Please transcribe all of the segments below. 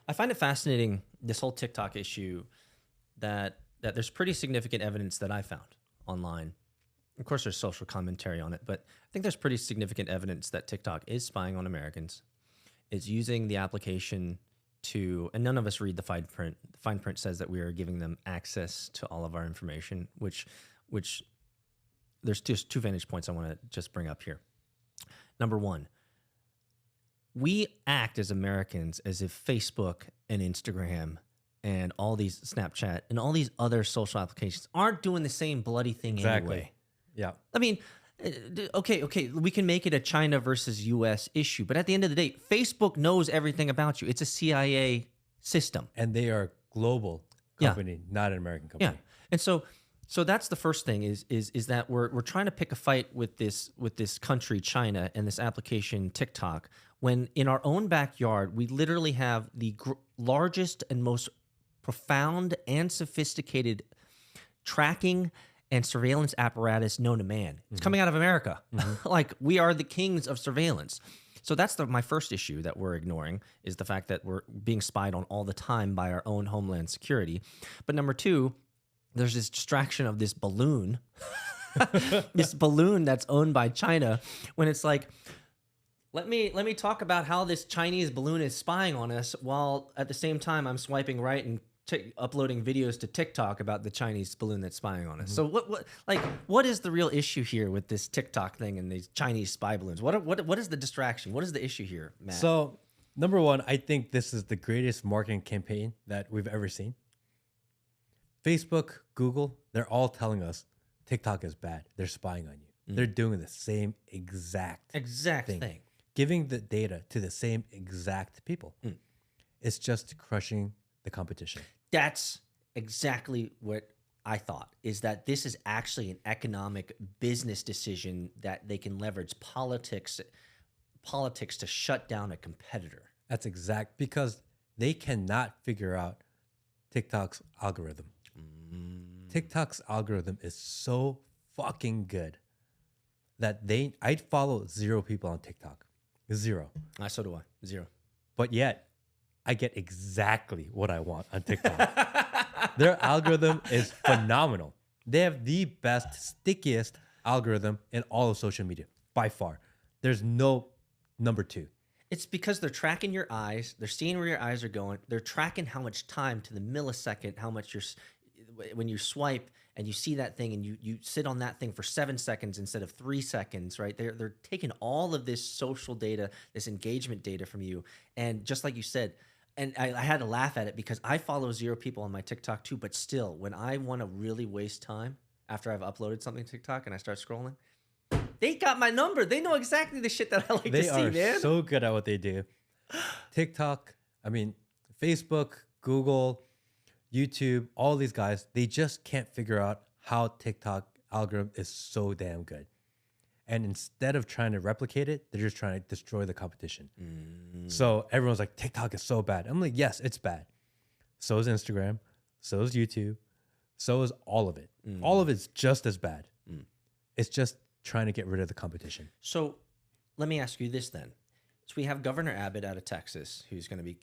I find it fascinating, this whole TikTok issue, that there's pretty significant evidence that I found online. Of course, there's social commentary on it, but I think there's pretty significant evidence that TikTok is spying on Americans, is using the application to, and none of us read the fine print. The fine print says that we are giving them access to all of our information, which there's just two vantage points I want to just bring up here. Number one, we act as Americans as if Facebook and Instagram and all these Snapchat and all these other social applications aren't doing the same bloody thing anyway. Yeah. I mean, okay, we can make it a China versus US issue, but at the end of the day, Facebook knows everything about you. It's a CIA system. And they are a global company, not an American company. Yeah. And so that's the first thing is that we're trying to pick a fight with this country, China, and this application, TikTok, when in our own backyard, we literally have the largest and most profound and sophisticated tracking and surveillance apparatus known to man. It's coming out of America. Like, we are the kings of surveillance. So that's my first issue that we're ignoring, is the fact that we're being spied on all the time by our own homeland security. But number two, there's this distraction of this balloon, this balloon that's owned by China, when it's like, let me talk about how this Chinese balloon is spying on us, while at the same time I'm swiping right and uploading videos to TikTok about the Chinese balloon that's spying on us. So what is the real issue here with this TikTok thing and these Chinese spy balloons? What is the distraction? What is the issue here, Matt? So, number one, I think this is the greatest marketing campaign that we've ever seen. Facebook, Google, they're all telling us TikTok is bad. They're spying on you. They're doing the same exact thing. Giving the data to the same exact people. It's just crushing the competition. That's exactly what I thought, is that this is actually an economic business decision that they can leverage politics to shut down a competitor. That's exact, because they cannot figure out TikTok's algorithm. TikTok's algorithm is so fucking good that I'd follow 0 people on TikTok. 0. So do I. 0. But yet, I get exactly what I want on TikTok. Their algorithm is phenomenal. They have the best, stickiest algorithm in all of social media, by far. There's no number 2. It's because they're tracking your eyes. They're seeing where your eyes are going. They're tracking how much time to the millisecond, how much when you swipe and you see that thing and you sit on that thing for 7 seconds instead of 3 seconds, right? They're taking all of this social data, this engagement data from you. And just like you said, and I had to laugh at it because I follow 0 people on my TikTok too, but still, when I want to really waste time after I've uploaded something to TikTok and I start scrolling, they got my number. They know exactly the shit that I like to see, man. They are so good at what they do. TikTok, Facebook, Google, YouTube, all these guys, they just can't figure out how TikTok algorithm is so damn good. And instead of trying to replicate it, they're just trying to destroy the competition. So everyone's like, TikTok is so bad. I'm like, yes, it's bad. So is Instagram. So is YouTube. So is all of it. All of it's just as bad. It's just trying to get rid of the competition. So let me ask you this then. So we have Governor Abbott out of Texas, who's going to be,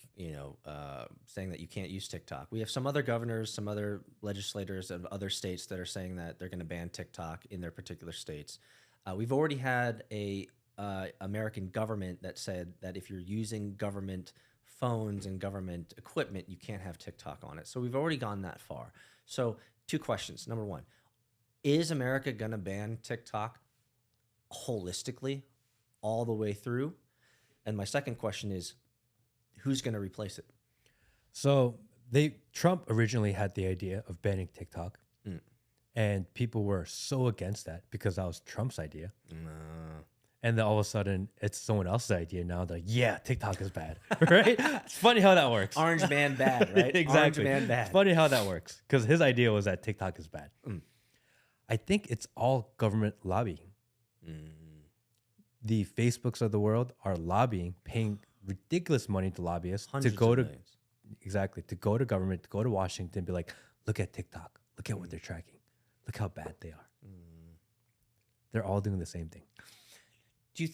saying that you can't use TikTok. We have some other governors, some other legislators of other states that are saying that they're going to ban TikTok in their particular states. We've already had a American government that said that if you're using government phones and government equipment, you can't have TikTok on it. So we've already gone that far. So 2 questions. Number 1, is America going to ban TikTok holistically all the way through? And my second question is, who's going to replace it? So Trump originally had the idea of banning TikTok. And people were so against that because that was Trump's idea. And then all of a sudden, it's someone else's idea now. They're like, yeah, TikTok is bad, right? It's funny how that works. Orange man bad, right? Exactly. Orange man bad. It's funny how that works because his idea was that TikTok is bad. I think it's all government lobbying. The Facebooks of the world are lobbying, paying ridiculous money to lobbyists to go to government, to go to Washington, be like, look at TikTok, look at what they're tracking. Look how bad they are. They're all doing the same thing. Do you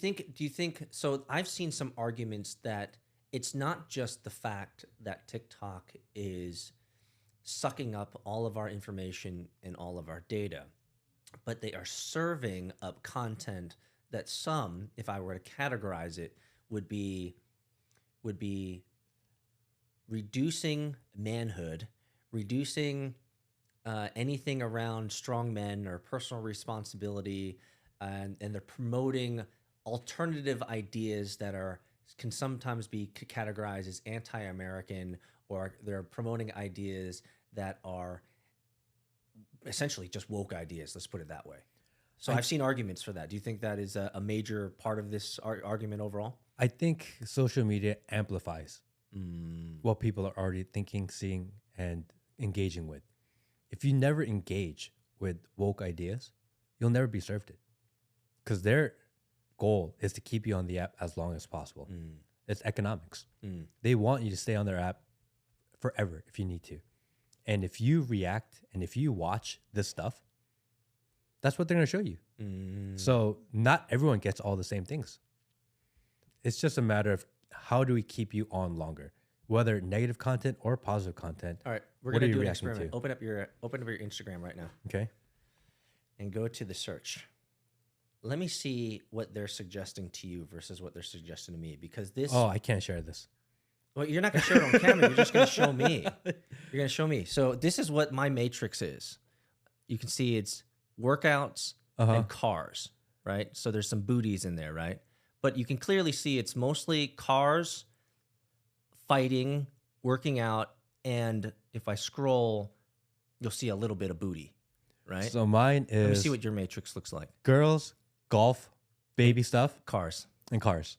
think, so I've seen some arguments that it's not just the fact that TikTok is sucking up all of our information and all of our data, but they are serving up content that some, if I were to categorize it, would be reducing manhood, reducing anything around strong men or personal responsibility, and they're promoting alternative ideas that can sometimes be categorized as anti-American, or they're promoting ideas that are essentially just woke ideas. Let's put it that way. So I've seen arguments for that. Do you think that is a major part of this argument overall? I think social media amplifies what people are already thinking, seeing, and engaging with. If you never engage with woke ideas, you'll never be served it, because their goal is to keep you on the app as long as possible. It's economics. They want you to stay on their app forever if you need to. And if you react and if you watch this stuff, that's what they're going to show you. So not everyone gets all the same things. It's just a matter of how do we keep you on longer, whether negative content or positive content. All right, we're going to do an experiment. Open up your Instagram right now. Okay. And go to the search. Let me see what they're suggesting to you versus what they're suggesting to me, because this... Oh, I can't share this. Well, you're not going to share it on camera. You're just going to show me. You're going to show me. So this is what my matrix is. You can see it's workouts and cars, right? So there's some booties in there, right? But you can clearly see it's mostly cars, fighting, working out, and if I scroll, you'll see a little bit of booty, right? So mine is... Let me see what your matrix looks like. Girls, golf, baby stuff, Cars. and cars.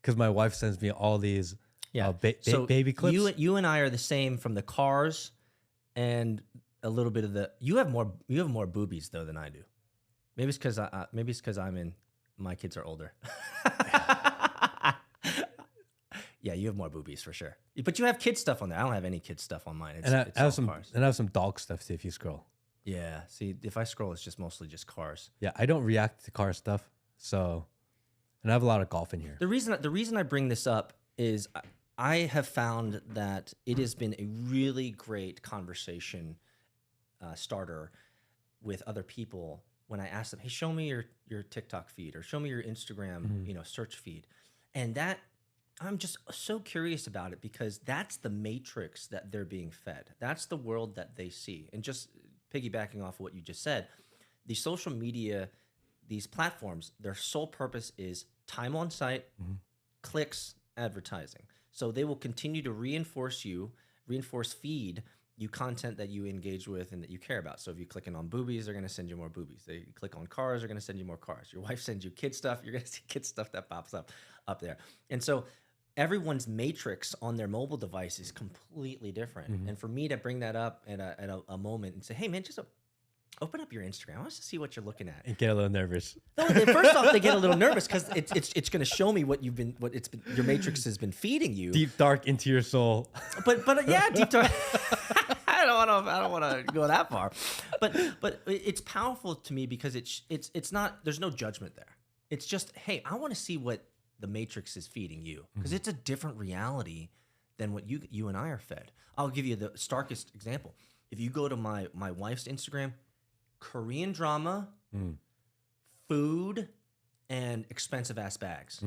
Because my wife sends me all these So baby clips. You and I are the same from the cars and a little bit of the... You have more boobies, though, than I do. Maybe it's because I'm in... My kids are older. Yeah, you have more boobies for sure. But you have kid stuff on there. I don't have any kid stuff on mine. I have some dog stuff too if you scroll. Yeah. See, if I scroll, it's just mostly just cars. Yeah, I don't react to car stuff. So, and I have a lot of golf in here. The reason I bring this up is I have found that it has been a really great conversation starter with other people when I ask them, hey, show me your TikTok feed or show me your Instagram, search feed. And that, I'm just so curious about it, because that's the matrix that they're being fed. That's the world that they see. And just piggybacking off of what you just said, the social media, these platforms, their sole purpose is time on site, clicks, advertising. So they will continue to reinforce feed you content that you engage with and that you care about. So if you click in on boobies, they're going to send you more boobies. They click on cars, they're going to send you more cars. Your wife sends you kid stuff, you're going to see kid stuff that pops up there. And so everyone's matrix on their mobile device is completely different. And for me to bring that up at a moment and say, hey man, just open up your Instagram. I want to see what you're looking at. And get a little nervous. No, first off, they get a little nervous because it's going to show me what your matrix has been feeding you. Deep dark into your soul. But yeah, deep dark. I don't want to go that far, but it's powerful to me because it's not. There's no judgment there. It's just, hey, I want to see what the matrix is feeding you, because it's a different reality than what you and I are fed. I'll give you the starkest example. If you go to my wife's Instagram, Korean drama, food, and expensive ass bags.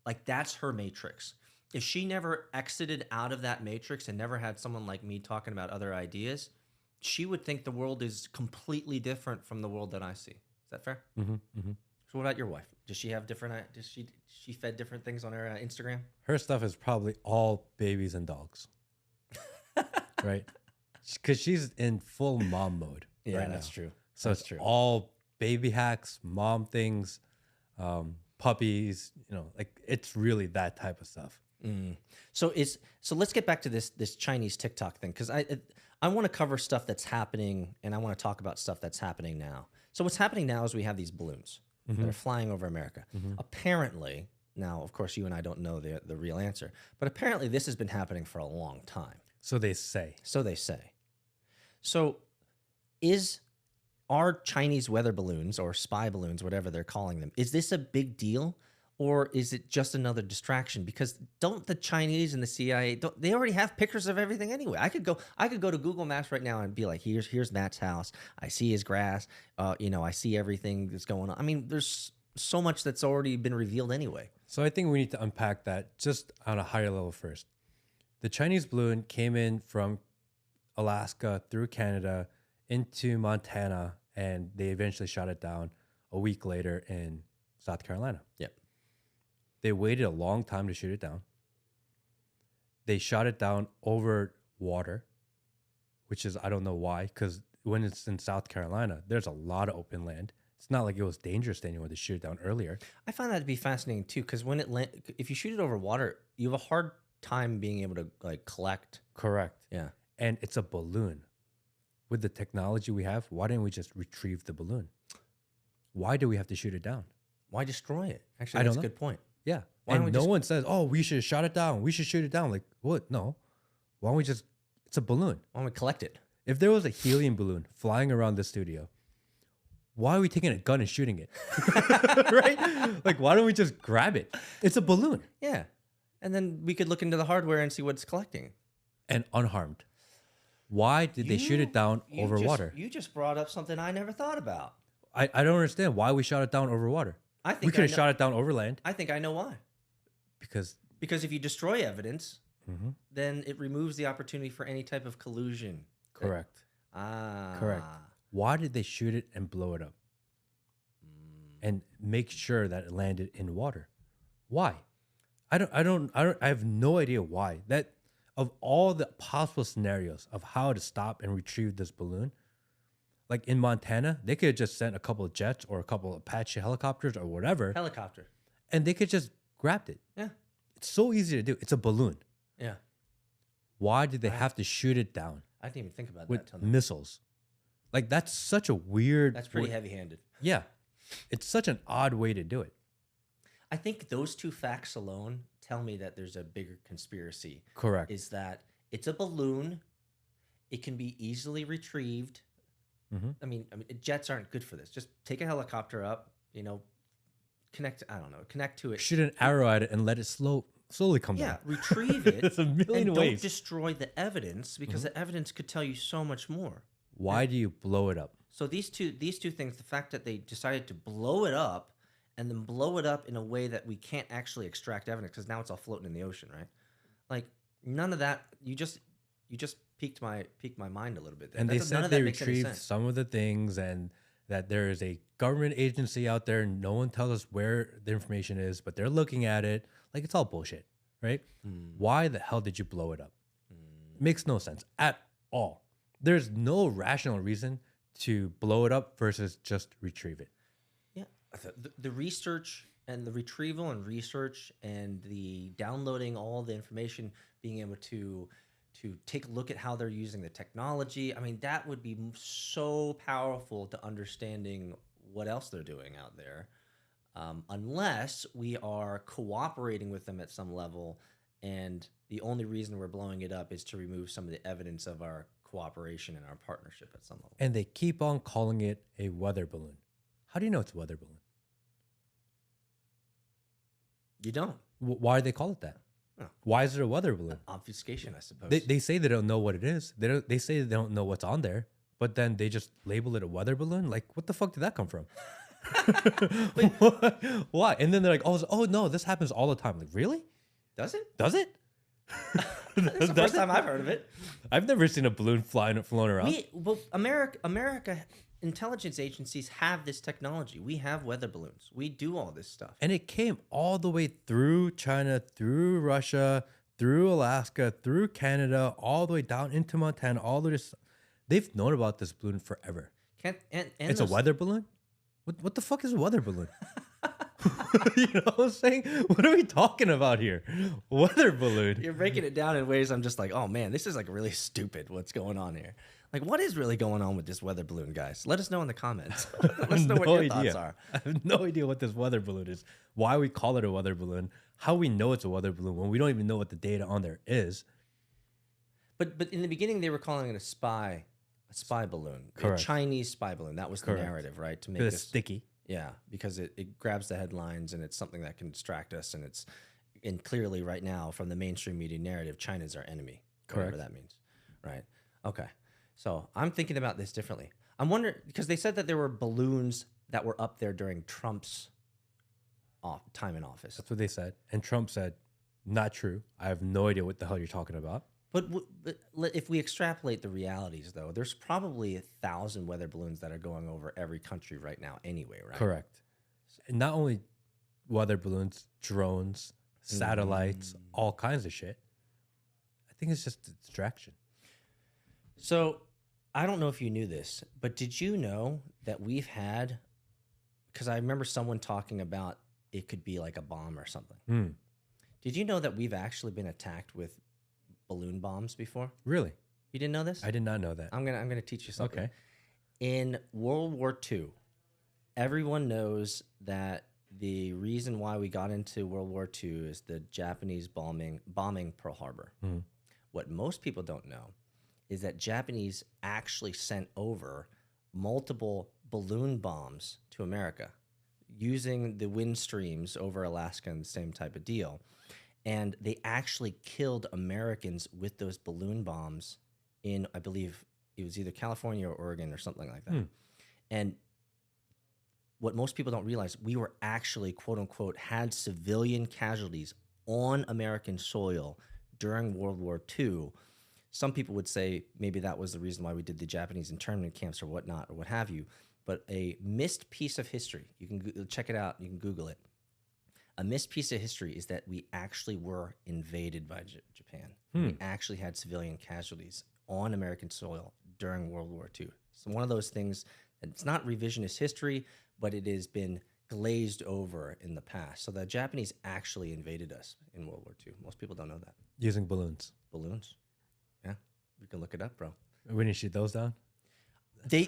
Like that's her matrix. If she never exited out of that matrix and never had someone like me talking about other ideas, she would think the world is completely different from the world that I see. Is that fair? So what about your wife? Does she have different, does she fed different things on her Instagram? Her stuff is probably all babies and dogs. Right? Because she's in full mom mode. Yeah, right that's now. true. So that's it's true. all baby hacks, mom things, puppies, like it's really that type of stuff. So let's get back to this Chinese TikTok thing, because I want to cover stuff that's happening, and I want to talk about stuff that's happening now. So what's happening now is we have these balloons that are flying over America. Apparently, now of course you and I don't know the real answer, but apparently this has been happening for a long time. So they say. So they say. So are Chinese weather balloons or spy balloons, whatever they're calling them, is this a big deal? Or is it just another distraction? Because don't the Chinese and the CIA, don't they already have pictures of everything anyway? I could go to Google Maps right now and be like, here's Matt's house. I see his grass. I see everything that's going on. I mean, there's so much that's already been revealed anyway. So I think we need to unpack that just on a higher level first. The Chinese balloon came in from Alaska through Canada into Montana, and they eventually shot it down a week later in South Carolina. Yep. They waited a long time to shoot it down. They shot it down over water, which is, I don't know why, because when it's in South Carolina, there's a lot of open land. It's not like it was dangerous to anyone to shoot it down earlier. I find that to be fascinating too, because when if you shoot it over water, you have a hard time being able to like collect. Correct. Yeah. And it's a balloon. With the technology we have, why didn't we just retrieve the balloon? Why do we have to shoot it down? Why destroy it? Actually, I that's don't a good point. Yeah. Why don't And we no just- one says, oh, we should have shot it down. We should shoot it down. Like, what? No. Why don't we just, it's a balloon. Why don't we collect it? If there was a helium balloon flying around the studio, why are we taking a gun and shooting it? Right? Like, why don't we just grab it? It's a balloon Yeah. And then we could look into the hardware and see what it's collecting. and unharmed. Why did they shoot it down over water? You just brought up something I never thought about. I don't understand why we shot it down over water. I think We could have I know- shot it down over land I think I know why. because Because if you destroy evidence, then it removes the opportunity for any type of collusion. correct. Ah. Correct. Why did they shoot it and blow it up? And make sure that it landed in water? Why? I have no idea why. That of all the possible scenarios of how to stop and retrieve this balloon, like in Montana, they could have just sent a couple of jets or a couple of Apache helicopters or whatever, Helicopter. and they could just grabbed it. Yeah. It's so easy to do. It's a balloon. Yeah. Why did they have to shoot it down I didn't even think about with that till now. missiles? Like that's such a weird. That's pretty heavy-handed. Yeah, it's such an odd way to do it. I think those two facts alone tell me that there's a bigger conspiracy. Correct. Is that it's a balloon. It can be easily retrieved. I mean, jets aren't good for this. Just take a helicopter up, connect to it. Shoot an arrow at it and let it slowly come Yeah, down. retrieve it. There's a million and ways. don't destroy the evidence because the evidence could tell you so much more. Why do you blow it up? So these two things, the fact that they decided to blow it up and then blow it up in a way that we can't actually extract evidence because now it's all floating in the ocean, right? Like none of that. You just piqued my mind a little bit there. And they None said of they that makes any retrieved sense. some of the things and that there is a government agency out there. And no one tells us where the information is, but they're looking at it. Like it's all bullshit, right? Why the hell did you blow it up? Makes no sense at all. There's no rational reason to blow it up versus just retrieve it. Yeah, the research and the retrieval and research and the downloading all the information, being able to take a look at how they're using the technology. I mean, that would be so powerful to understanding what else they're doing out there, unless we are cooperating with them at some level. And the only reason we're blowing it up is to remove some of the evidence of our cooperation and our partnership at some level. And they keep on calling it a weather balloon. How do you know it's a weather balloon? You don't. Why do they call it that? Oh. Why is it a weather balloon? Obfuscation, I suppose. They say they don't know what it is. They say they don't know what's on there, but then they just label it a weather balloon. Like, what the fuck did that come from? Why? And then they're like, oh no, this happens all the time. Like, really? Does it? Does it? That's the first time I've heard of it. I've never seen a balloon flown around. Well, America intelligence agencies have this technology. We have weather balloons. We do all this stuff. And it came all the way through China, through Russia, through Alaska, through Canada, all the way down into Montana, all the way to... They've known about this balloon forever. It's a weather balloon? What the fuck is a weather balloon? You know what I'm saying? What are we talking about here? Weather balloon. You're breaking it down in ways I'm just like, oh man, this is like really stupid what's going on here. Like, what is really going on with this weather balloon, guys? Let us know in the comments. Let us know what your thoughts are. I have no idea what this weather balloon is, why we call it a weather balloon, how we know it's a weather balloon when we don't even know what the data on there is. But in the beginning, they were calling it a spy balloon. Correct. A Chinese spy balloon. That was the Correct. narrative, right? To make It's this sticky. Yeah, because it grabs the headlines and it's something that can distract us. And clearly right now from the mainstream media narrative, China's our enemy, whatever Correct. that means. Right. Okay. So I'm thinking about this differently. I'm wondering, because they said that there were balloons that were up there during Trump's time in office. That's what they said. And Trump said, not true. I have no idea what the hell you're talking about. But if we extrapolate the realities, though, there's probably 1,000 weather balloons that are going over every country right now anyway, right? Correct. And not only weather balloons, drones, satellites, all kinds of shit. I think it's just a distraction. So I don't know if you knew this, but did you know that we've had, because I remember someone talking about it could be like a bomb or something. Did you know that we've actually been attacked with balloon bombs before? Really? You didn't know this? I did not know that. I'm gonna teach you something. Okay. In World War II, everyone knows that the reason why we got into World War II is the Japanese bombing Pearl Harbor. What most people don't know is that Japanese actually sent over multiple balloon bombs to America using the wind streams over Alaska and the same type of deal. And they actually killed Americans with those balloon bombs in, I believe it was either California or Oregon or something like that. And what most people don't realize, we were actually, quote unquote, had civilian casualties on American soil during World War II. Some people would say maybe that was the reason why we did the Japanese internment camps or whatnot or what have you. But a missed piece of history, you can check it out, you can Google it. A missed piece of history is that we actually were invaded by Japan. We actually had civilian casualties on American soil during World War II. So one of those things, it's not revisionist history, but it has been glazed over in the past. So the Japanese actually invaded us in World War II. Most people don't know that. Using balloons. Balloons. Yeah, you can look it up, bro. We didn't shoot those down? They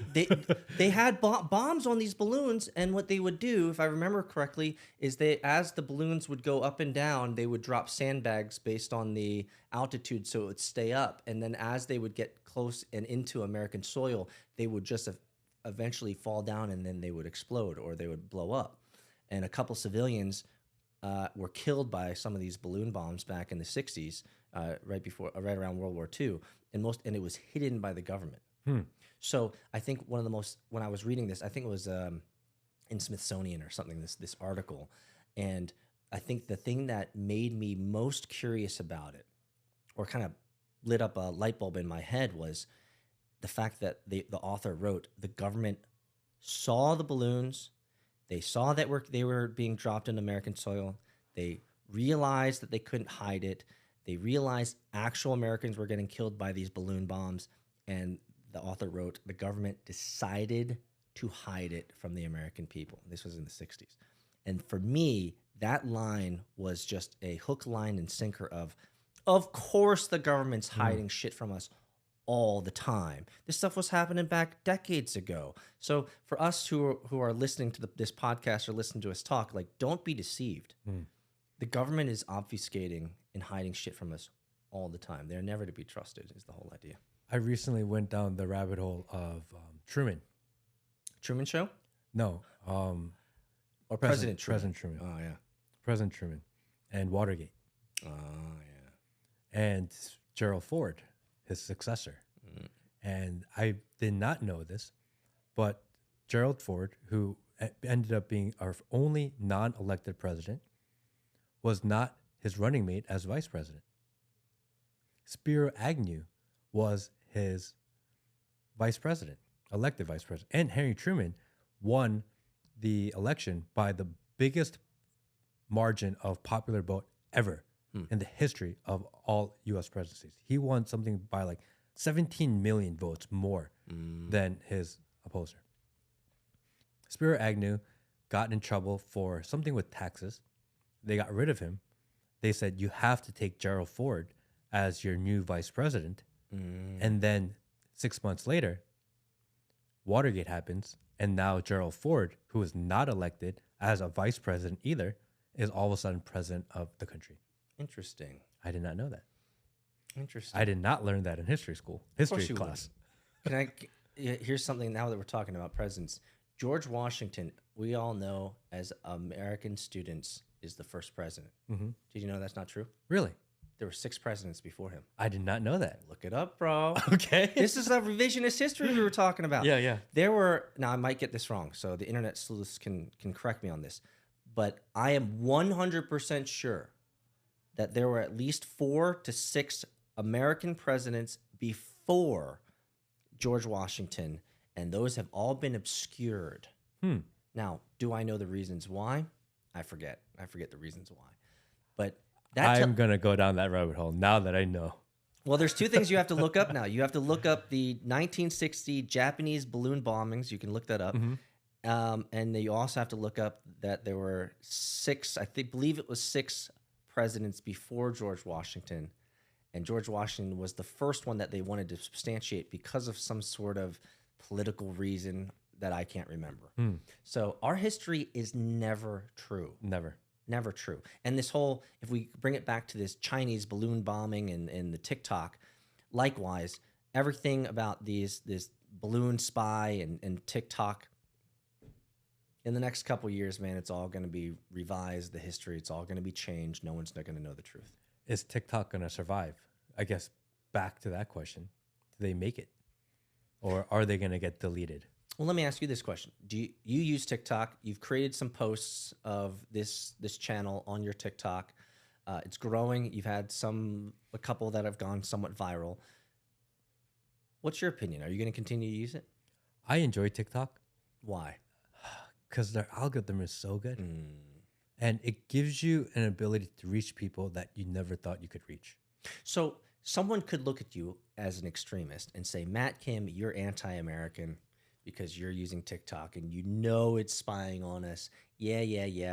had bombs on these balloons, and what they would do, if I remember correctly, is as the balloons would go up and down, they would drop sandbags based on the altitude so it would stay up. And then as they would get close and into American soil, they would just eventually fall down and then they would explode or they would blow up. And a couple civilians were killed by some of these balloon bombs back in the 60s, right around World War II, and it was hidden by the government. So I think one of the most, when I was reading this, I think it was in Smithsonian or something, this article, and I think the thing that made me most curious about it, or kind of lit up a light bulb in my head, was the fact that the author wrote, the government saw the balloons, they saw that they were being dropped in American soil, they realized that they couldn't hide it, they realized actual Americans were getting killed by these balloon bombs, and the author wrote, the government decided to hide it from the American people. This was in the 60s. And for me, that line was just a hook, line, and sinker of course the government's hiding shit from us all the time. This stuff was happening back decades ago. So for us who are listening to this podcast or listening to us talk, like, don't be deceived. The government is obfuscating and hiding shit from us all the time. They're never to be trusted is the whole idea. I recently went down the rabbit hole of Truman. Truman Show? No. Or President Truman? President Truman. Oh, yeah. President Truman. And Watergate. Oh, yeah. And Gerald Ford, his successor. And I did not know this, but Gerald Ford, who ended up being our only non-elected president, was not his running mate as vice president. Spiro Agnew was his vice president, elected vice president. And Henry Truman won the election by the biggest margin of popular vote ever in the history of all U.S. presidencies. He won something by like 17 million votes more than his opposer. Spiro Agnew got in trouble for something with taxes. They got rid of him. They said, you have to take Gerald Ford as your new vice president. And then 6 months later, Watergate happens. And now Gerald Ford, who is not elected as a vice president either, is all of a sudden president of the country. Interesting. I did not know that. Interesting. I did not learn that in history school, history class. Here's something now that we're talking about presidents. George Washington we all know as American students is the first president. Mm-hmm. Did you know that's not true? Really? There were 6 presidents before him. I did not know that. Look it up, bro. Okay. This is a revisionist history we were talking about. Yeah. There were, now I might get this wrong, so the internet sleuths can correct me on this, but I am 100% sure that there were at least 4 to 6 American presidents before George Washington, and those have all been obscured. Now, do I know the reasons why? I forget. I forget the reasons why. But I'm going to go down that rabbit hole now that I know. Well, there's 2 things you have to look up now. You have to look up the 1960 Japanese balloon bombings. You can look that up. And then you also have to look up that there were 6, believe it was 6 presidents before George Washington. And George Washington was the first one that they wanted to substantiate because of some sort of political reason that I can't remember. So our history is never true. Never true. And this whole, if we bring it back to this Chinese balloon bombing and the TikTok, likewise, everything about this balloon spy and TikTok, in the next couple of years, man, it's all going to be revised, the history, it's all going to be changed. No one's going to know the truth. Is TikTok going to survive? I guess back to that question. Do they make it? Or are they going to get deleted? Well, let me ask you this question. Do you use TikTok? You've created some posts of this channel on your TikTok. It's growing. You've had a couple that have gone somewhat viral. What's your opinion? Are you going to continue to use it? I enjoy TikTok. Why? Because their algorithm is so good. And it gives you an ability to reach people that you never thought you could reach. So someone could look at you as an extremist and say, Matt Kim, you're anti-American because you're using TikTok and you know it's spying on us. Yeah,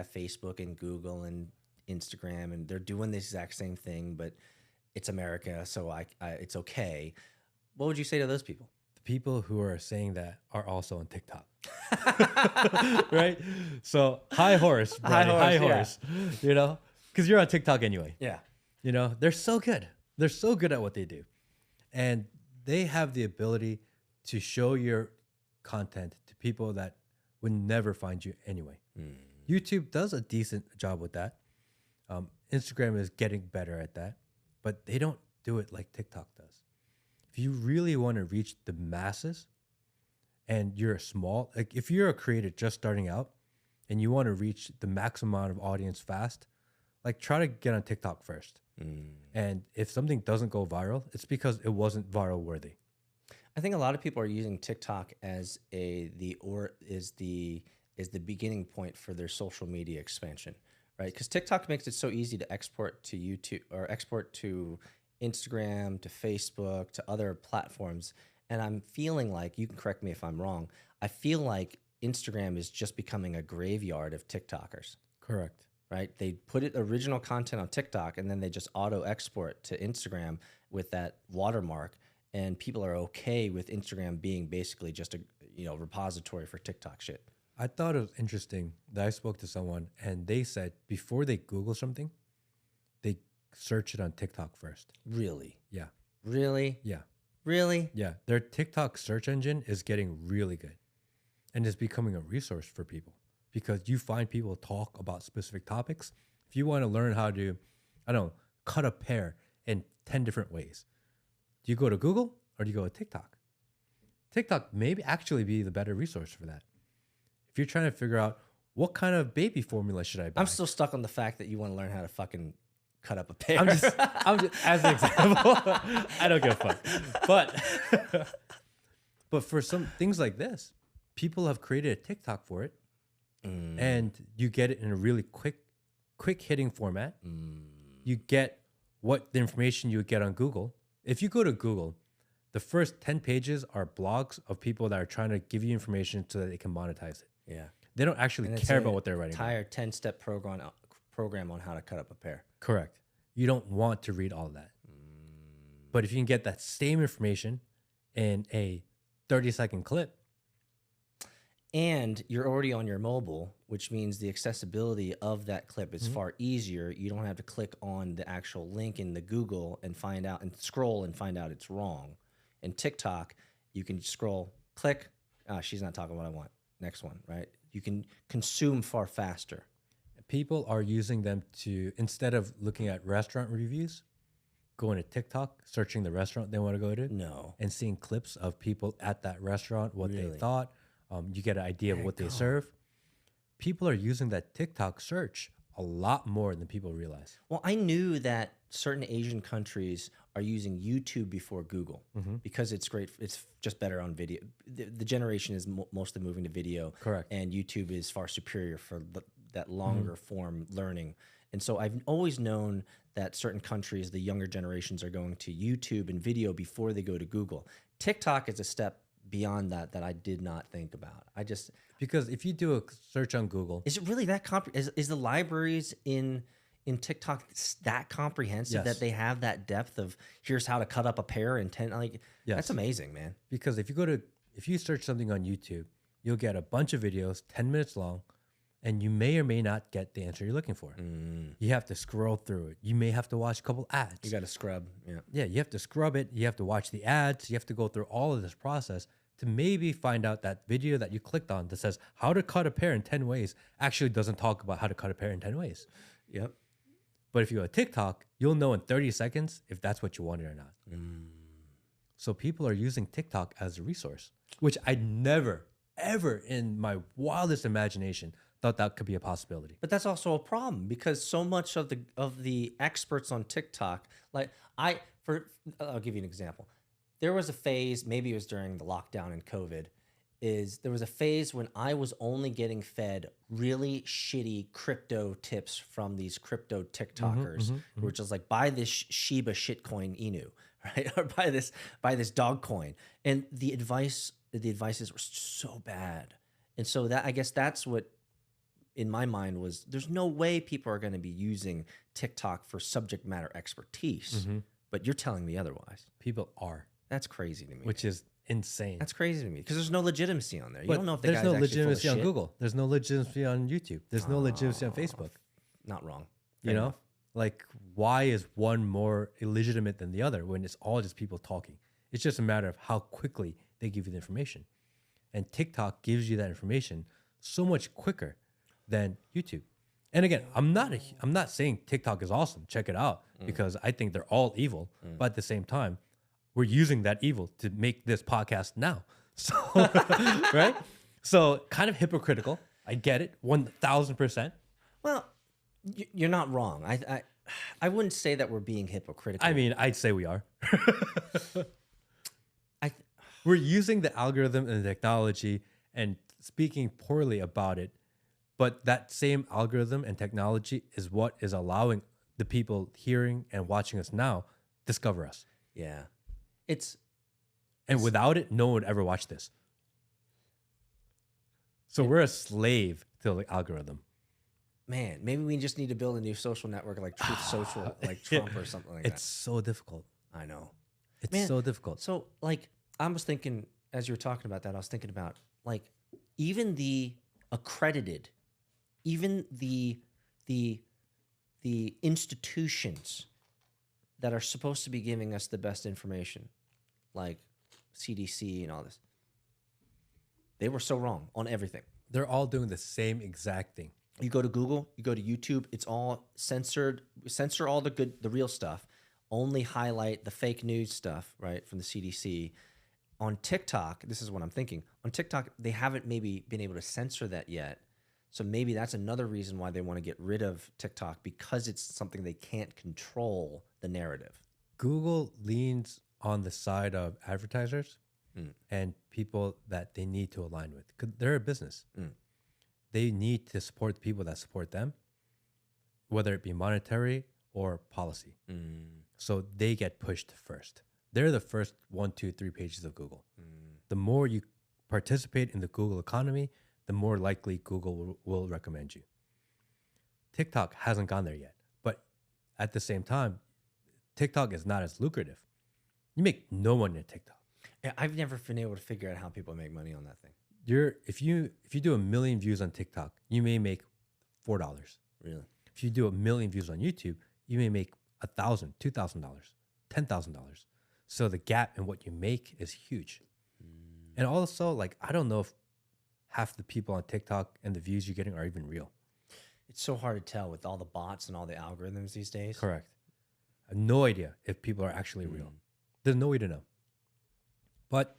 Facebook and Google and Instagram, and they're doing the exact same thing, but it's America, so it's okay. What would you say to those people? The people who are saying that are also on TikTok. Right? So high horse, buddy, high horse. You know? Because you're on TikTok anyway. Yeah. You know, they're so good. They're so good at what they do. And they have the ability to show your content to people that would never find you anyway. YouTube does a decent job with that. Instagram is getting better at that, but they don't do it like TikTok does. If you really want to reach the masses and you're small, like if you're a creator just starting out and you want to reach the maximum amount of audience fast, like try to get on TikTok first. And if something doesn't go viral, it's because it wasn't viral worthy. I think a lot of people are using TikTok as the beginning point for their social media expansion, right? Because TikTok makes it so easy to export to YouTube or export to Instagram, to Facebook, to other platforms. And I'm feeling like, you can correct me if I'm wrong, I feel like Instagram is just becoming a graveyard of TikTokers. Correct. Right? They put original content on TikTok and then they just auto export to Instagram with that watermark. And people are okay with Instagram being basically just a repository for TikTok shit. I thought it was interesting that I spoke to someone and they said before they Google something, they search it on TikTok first. Really? Yeah. Really? Yeah. Really? Yeah. Their TikTok search engine is getting really good and is becoming a resource for people because you find people talk about specific topics. If you want to learn how to, cut a pear in 10 different ways, do you go to Google or do you go to TikTok? TikTok may actually be the better resource for that. If you're trying to figure out what kind of baby formula should I buy. I'm still stuck on the fact that you want to learn how to fucking cut up a pear. I'm just as an example. I don't give a fuck. But for some things like this, people have created a TikTok for it, and you get it in a really quick hitting format. You get what the information you would get on Google. If you go to Google, the first 10 pages are blogs of people that are trying to give you information so that they can monetize it. Yeah. They don't actually care about what they're writing. Entire 10-step program on how to cut up a pear. Correct. You don't want to read all of that. But if you can get that same information in a 30-second clip. And you're already on your mobile, which means the accessibility of that clip is far easier. You don't have to click on the actual link in the Google and find out and scroll and find out it's wrong. In TikTok, you can scroll, click. She's not talking what I want. Next one, right? You can consume far faster. People are using them to, instead of looking at restaurant reviews, going to TikTok, searching the restaurant they want to go to, No. and seeing clips of people at that restaurant, what they Really? thought. You get an idea of There what you they go. serve. People are using that TikTok search a lot more than people realize. Well, I knew that certain Asian countries are using YouTube before Google because it's great. It's just better on video. The generation is mostly moving to video. Correct. And YouTube is far superior for that longer form learning. And so I've always known that certain countries, the younger generations, are going to YouTube and video before they go to Google. TikTok is a step beyond that I did not think about. Because if you do a search on Google, Is it really that is the libraries in TikTok that comprehensive Yes. that they have that depth of here's how to cut up a pear in 10 like Yes. that's amazing, man. because if you search something on YouTube, you'll get a bunch of videos, 10 minutes long, and you may or may not get the answer you're looking for. You have to scroll through it. You may have to watch a couple ads. You got to scrub. Yeah. Yeah, you have to scrub it. You have to watch the ads. You have to go through all of this process to maybe find out that video that you clicked on that says how to cut a pear in 10 ways actually doesn't talk about how to cut a pear in 10 ways. Yep. But if you go to TikTok, you'll know in 30 seconds if that's what you wanted or not. So people are using TikTok as a resource, which I never, ever in my wildest imagination thought that could be a possibility. But that's also a problem because so much of the experts on TikTok, like I'll give you an example. There was a phase, maybe it was during the lockdown and COVID, there was a phase when I was only getting fed really shitty crypto tips from these crypto TikTokers, who were just like, buy this Shiba shitcoin Inu, right? Or buy this dog coin. And the advices were so bad. And so that, I guess that's what in my mind was, there's no way people are going to be using TikTok for subject matter expertise, but you're telling me otherwise. People are, That's crazy to me. which is insane. That's crazy to me because there's no legitimacy on there. You But don't know if the there's guy's no actually full of legitimacy on shit. Google. There's no legitimacy on YouTube. There's no legitimacy on Facebook. Not wrong. You Fair know, enough. like why is one more illegitimate than the other when it's all just people talking? It's just a matter of how quickly they give you the information. And TikTok gives you that information so much quicker than YouTube. And again, I'm not saying TikTok is awesome. Check it out because I think they're all evil. But at the same time, we're using that evil to make this podcast now. So, right? So kind of hypocritical. I get it, 1,000%. Well, you're not wrong. I wouldn't say that we're being hypocritical. I mean, I'd say we are. I We're using the algorithm and the technology and speaking poorly about it. But that same algorithm and technology is what is allowing the people hearing and watching us now discover us. yeah. And without it, no one would ever watch this. So we're a slave to the algorithm. Man, maybe we just need to build a new social network like Truth Social, like Trump or something like It's so difficult. that. I know. It's Man, so difficult. So, like, I was thinking as you were talking about that, I was thinking about like even the accredited, even the institutions that are supposed to be giving us the best information, like CDC and all this, they were so wrong on everything. They're all doing the same exact thing. You go to Google, you go to YouTube, it's all censored. Censor all the real stuff. Only highlight the fake news stuff, right, from the CDC. On TikTok, this is what I'm thinking. On TikTok, they haven't maybe been able to censor that yet. So maybe that's another reason why they want to get rid of TikTok, because it's something they can't control the narrative. Google leans on the side of advertisers and people that they need to align with. 'Cause they're a business. They need to support the people that support them, whether it be monetary or policy. So they get pushed first. They're the first 1, 2, 3 pages of Google. The more you participate in the Google economy, the more likely Google will recommend you. TikTok hasn't gone there yet. But at the same time, TikTok is not as lucrative. You make no money on TikTok. Yeah, I've never been able to figure out how people make money on that thing. If you do 1 million views on TikTok, you may make $4. Really? If you do 1 million views on YouTube, you may make $1,000, $2,000, $10,000. So the gap in what you make is huge. And also, like, I don't know half the people on TikTok and the views you're getting are even real. It's so hard to tell with all the bots and all the algorithms these days. Correct. I have no idea if people are actually real. There's no way to know. But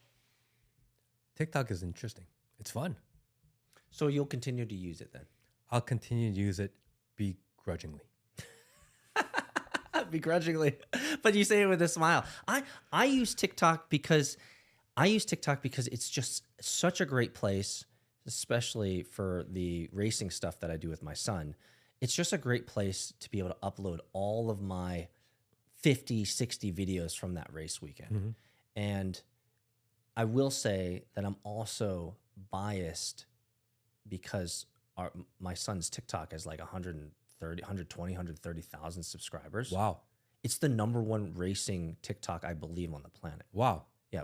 TikTok is interesting. It's fun. So you'll continue to use it then? I'll continue to use it begrudgingly. Begrudgingly, but you say it with a smile. I use TikTok because it's just such a great place, especially for the racing stuff that I do with my son. It's just a great place to be able to upload all of my 50, 60 videos from that race weekend. And I will say that I'm also biased because my son's TikTok has like 120,000 subscribers. Wow. It's the #1 racing TikTok, I believe, on the planet. Wow. Yeah,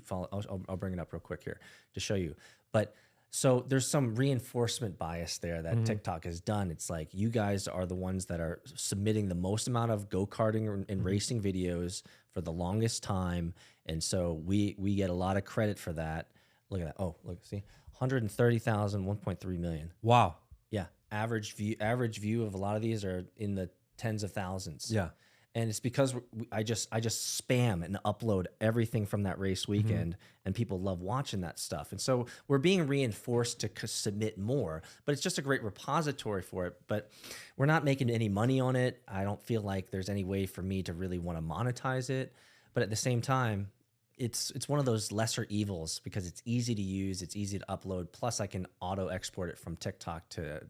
I'll bring it up real quick here to show you. But so there's some reinforcement bias there that TikTok has done. It's like you guys are the ones that are submitting the most amount of go-karting and racing videos for the longest time. And so we get a lot of credit for that. Look at that. Oh, look, see? 130,000, 1.3 million. Wow. Yeah. Average view of a lot of these are in the tens of thousands. Yeah. And it's because I just spam and upload everything from that race weekend, and people love watching that stuff. And so we're being reinforced to submit more, but it's just a great repository for it. But we're not making any money on it. I don't feel like there's any way for me to really want to monetize it. But at the same time, it's one of those lesser evils because it's easy to use, it's easy to upload. Plus, I can auto export it from TikTok to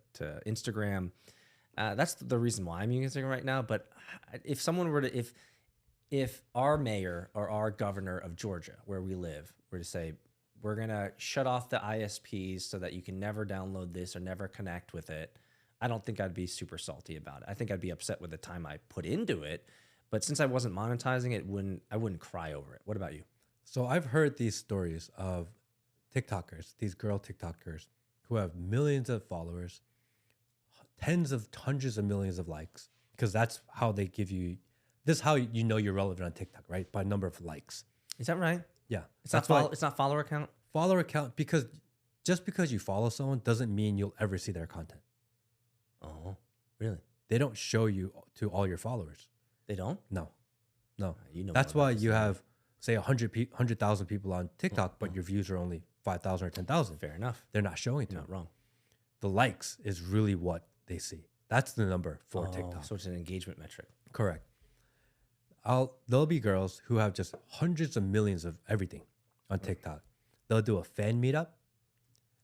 Instagram. That's the reason why I'm using it right now. But if someone were to, if our mayor or our governor of Georgia, where we live, were to say, we're going to shut off the ISPs so that you can never download this or never connect with it, I don't think I'd be super salty about it. I think I'd be upset with the time I put into it. But since I wasn't monetizing it, I wouldn't cry over it. What about you? So I've heard these stories of TikTokers, these girl TikTokers who have millions of followers, hundreds of millions of likes, because that's how they give you, this is how you know you're relevant on TikTok, right? By number of likes. Is that right? Yeah. It's not follower count? Follower count, because just because you follow someone doesn't mean you'll ever see their content. Oh, really? They don't show you to all your followers. They don't? No. You know that's why you have, say, 100,000 people on TikTok, but your views are only 5,000 or 10,000. Fair enough. They're not showing to You're not wrong. The likes is really what they see. That's the number for TikTok. So it's an engagement metric. Correct. There'll be girls who have just hundreds of millions of everything on TikTok. They'll do a fan meetup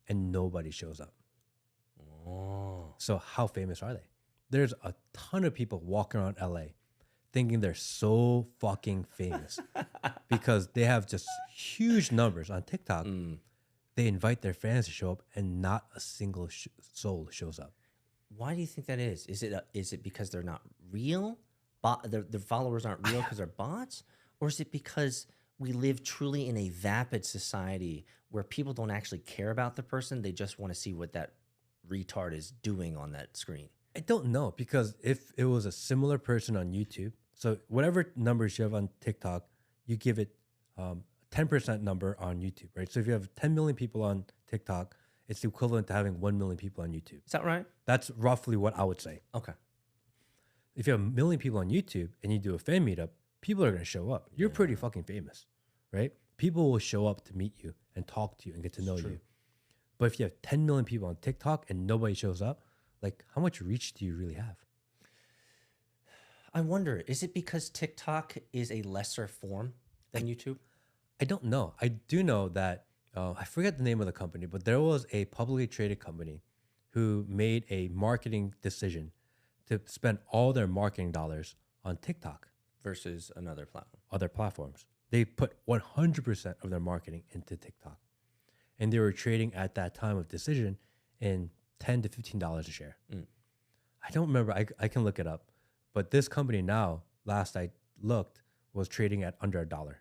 and nobody shows up. Oh. So how famous are they? There's a ton of people walking around LA thinking they're so fucking famous because they have just huge numbers on TikTok. They invite their fans to show up and not a single soul shows up. Why do you think that is? Is it because they're not real? Their followers aren't real because they're bots? Or is it because we live truly in a vapid society where people don't actually care about the person? They just want to see what that retard is doing on that screen. I don't know, because if it was a similar person on YouTube, so whatever numbers you have on TikTok, you give it 10% number on YouTube, right? So if you have 10 million people on TikTok, it's the equivalent to having 1 million people on YouTube. Is that right? That's roughly what I would say. Okay. If you have 1 million people on YouTube and you do a fan meetup, people are going to show up. You're pretty fucking famous, right? People will show up to meet you and talk to you and get to know you. But if you have 10 million people on TikTok and nobody shows up, like, how much reach do you really have? I wonder, is it because TikTok is a lesser form than YouTube? I don't know. I do know that, I forget the name of the company, but there was a publicly traded company who made a marketing decision to spend all their marketing dollars on TikTok Versus another platform. other platforms. They put 100% of their marketing into TikTok. And they were trading at that time of decision in $10 to $15 a share. I don't remember. I can look it up. But this company now, last I looked, was trading at under $1.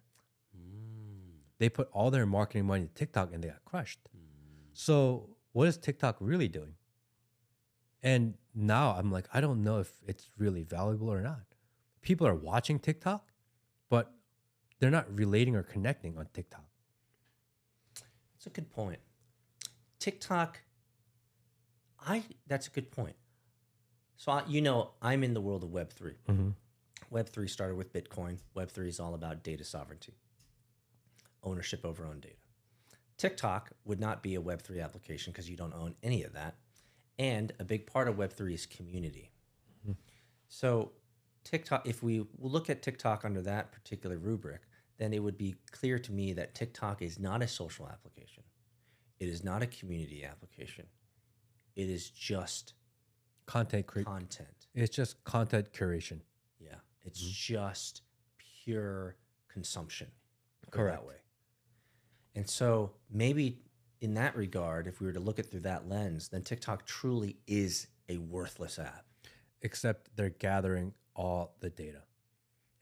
They put all their marketing money into TikTok and they got crushed. So what is TikTok really doing? And now I'm like, I don't know if it's really valuable or not. People are watching TikTok, but they're not relating or connecting on TikTok. That's a good point. TikTok, that's a good point. So, I'm in the world of Web3. Mm-hmm. Web3 started with Bitcoin. Web3 is all about data sovereignty, ownership over own data. TikTok would not be a Web3 application because you don't own any of that. And a big part of Web3 is community. Mm-hmm. So TikTok, if we look at TikTok under that particular rubric, then it would be clear to me that TikTok is not a social application. It is not a community application. It is just Content. It's just content curation. Yeah. It's just pure consumption. Correct. That way. And so maybe in that regard, if we were to look at through that lens, then TikTok truly is a worthless app. Except they're gathering all the data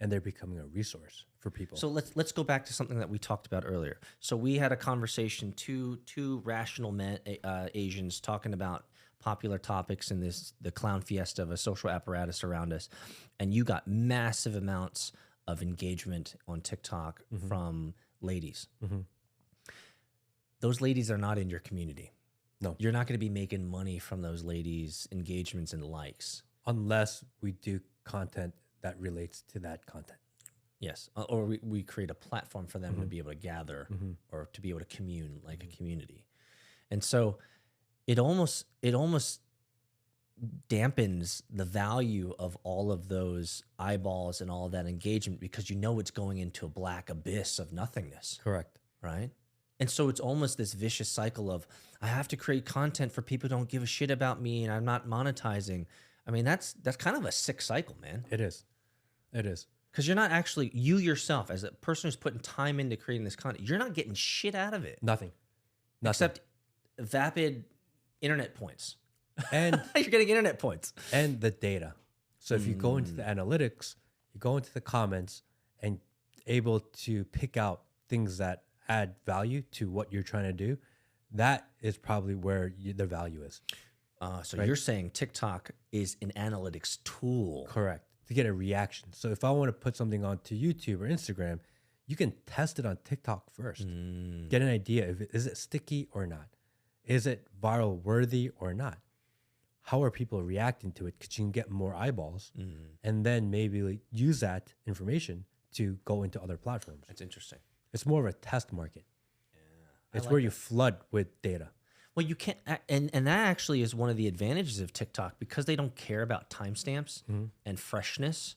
and they're becoming a resource for people. So let's go back to something that we talked about earlier. So we had a conversation, two rational men, Asians talking about popular topics in the clown fiesta of a social apparatus around us. And you got massive amounts of engagement on TikTok from ladies. Mm-hmm. Those ladies are not in your community. No. You're not going to be making money from those ladies' engagements and likes. Unless we do content that relates to that content. Yes. Or we create a platform for them to be able to gather or to be able to commune like a community. And so it almost dampens the value of all of those eyeballs and all of that engagement because it's going into a black abyss of nothingness. Correct. Right? And so it's almost this vicious cycle of I have to create content for people who don't give a shit about me and I'm not monetizing. I mean, that's kind of a sick cycle, man. It is. Because you're not actually, you yourself, as a person who's putting time into creating this content, you're not getting shit out of it. Nothing. Except vapid internet points. And you're getting internet points. And the data. So if you go into the analytics, you go into the comments and able to pick out things that add value to what you're trying to do, that is probably where the value is. So you're saying TikTok is an analytics tool. Correct. To get a reaction. So if I want to put something onto YouTube or Instagram, you can test it on TikTok first. Get an idea is it sticky or not? Is it viral worthy or not? How are people reacting to it? Because you can get more eyeballs and then maybe use that information to go into other platforms. That's interesting. It's more of a test market. Yeah, it's where you flood with data. Well, you can't, and that actually is one of the advantages of TikTok because they don't care about timestamps and freshness.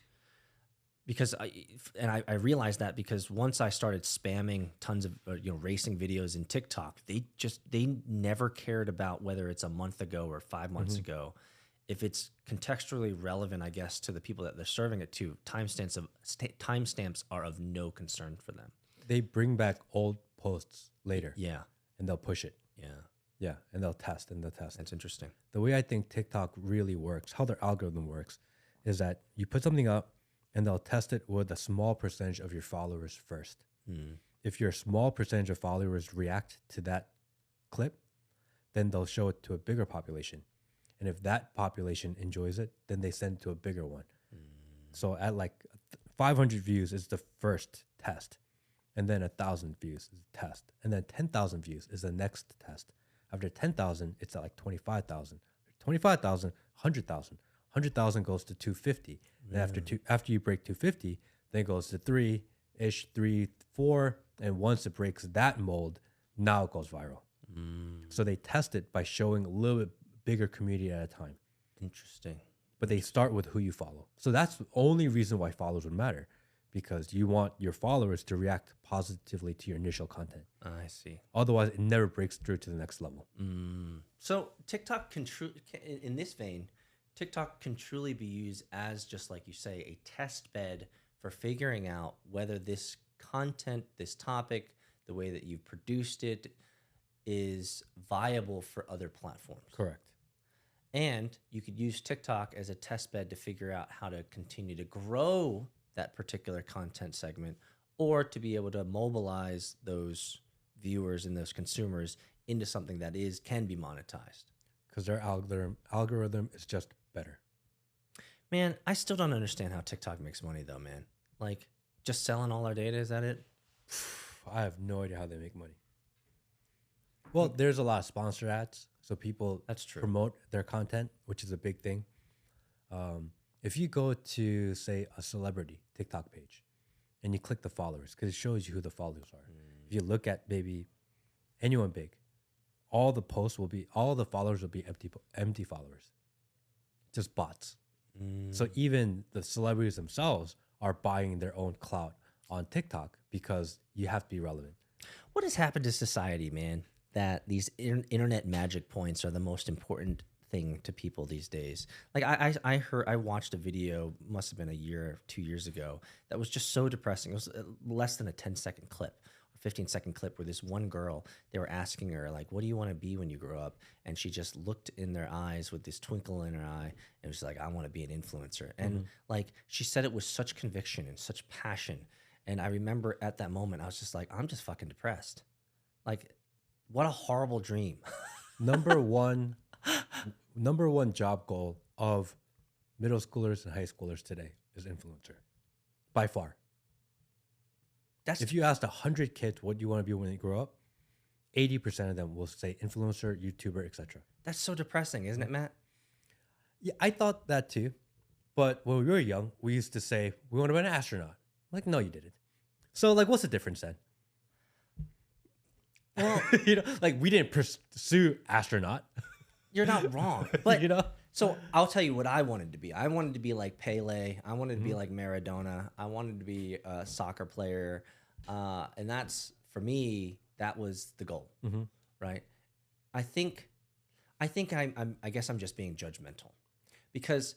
Because I realized that because once I started spamming tons of racing videos in TikTok, they never cared about whether it's a month ago or 5 months ago. If it's contextually relevant, I guess, to the people that they're serving it to, timestamps are of no concern for them. They bring back old posts later. Yeah, and they'll push it. Yeah, and they'll test and they'll test. That's interesting. The way I think TikTok really works, how their algorithm works, is that you put something up and they'll test it with a small percentage of your followers first. If your small percentage of followers react to that clip, then they'll show it to a bigger population. And if that population enjoys it, then they send it to a bigger one. So at 500 views is the first test. And then 1,000 views is the test. And then 10,000 views is the next test. After 10,000, it's at 25,000. 25,000, 100,000. 100,000 goes to 250. And after you break 250, then it goes to 3-ish, 3, 4. And once it breaks that mold, now it goes viral. So they test it by showing a little bit bigger community at a time. Interesting. But they start with who you follow. So that's the only reason why followers would matter. Because you want your followers to react positively to your initial content. I see. Otherwise, it never breaks through to the next level. So TikTok in this vein, TikTok can truly be used as, just like you say, a test bed for figuring out whether this content, this topic, the way that you've produced it is viable for other platforms. Correct. And you could use TikTok as a test bed to figure out how to continue to grow that particular content segment, or to be able to mobilize those viewers and those consumers into something that can be monetized. Because their algorithm is just better. Man, I still don't understand how TikTok makes money though, man. Just selling all our data, is that it? I have no idea how they make money. Well, there's a lot of sponsor ads, so people That's true. promote their content, which is a big thing. If you go to, say, a celebrity TikTok page and you click the followers, because it shows you who the followers are. If you look at maybe anyone big, all the followers will be empty followers, just bots. So even the celebrities themselves are buying their own clout on TikTok because you have to be relevant. What has happened to society, man? That these internet magic points are the most important thing to people these days. Like I watched a video, must have been a year, 2 years ago, that was just so depressing. It was less than a 10-second clip, or 15-second clip, where this one girl, they were asking her like, "What do you want to be when you grow up?" And she just looked in their eyes with this twinkle in her eye, and was like, "I want to be an influencer." And like she said it with such conviction and such passion. And I remember at that moment, I was just like, I'm just fucking depressed. Like, what a horrible dream. Number one job goal of middle schoolers and high schoolers today is influencer, by far. If you asked 100 kids what you want to be when you grow up, 80% of them will say influencer, YouTuber, etc. That's so depressing, isn't it, Matt? Yeah, I thought that too. But when we were young, we used to say we want to be an astronaut. Like, no, you didn't. So, like, what's the difference then? Well, like we didn't pursue astronaut. You're not wrong, but you know. So I'll tell you what I wanted to be. I wanted to be like Pele. I wanted to be like Maradona. I wanted to be a soccer player, and that's for me. That was the goal, right? I guess I'm just being judgmental, because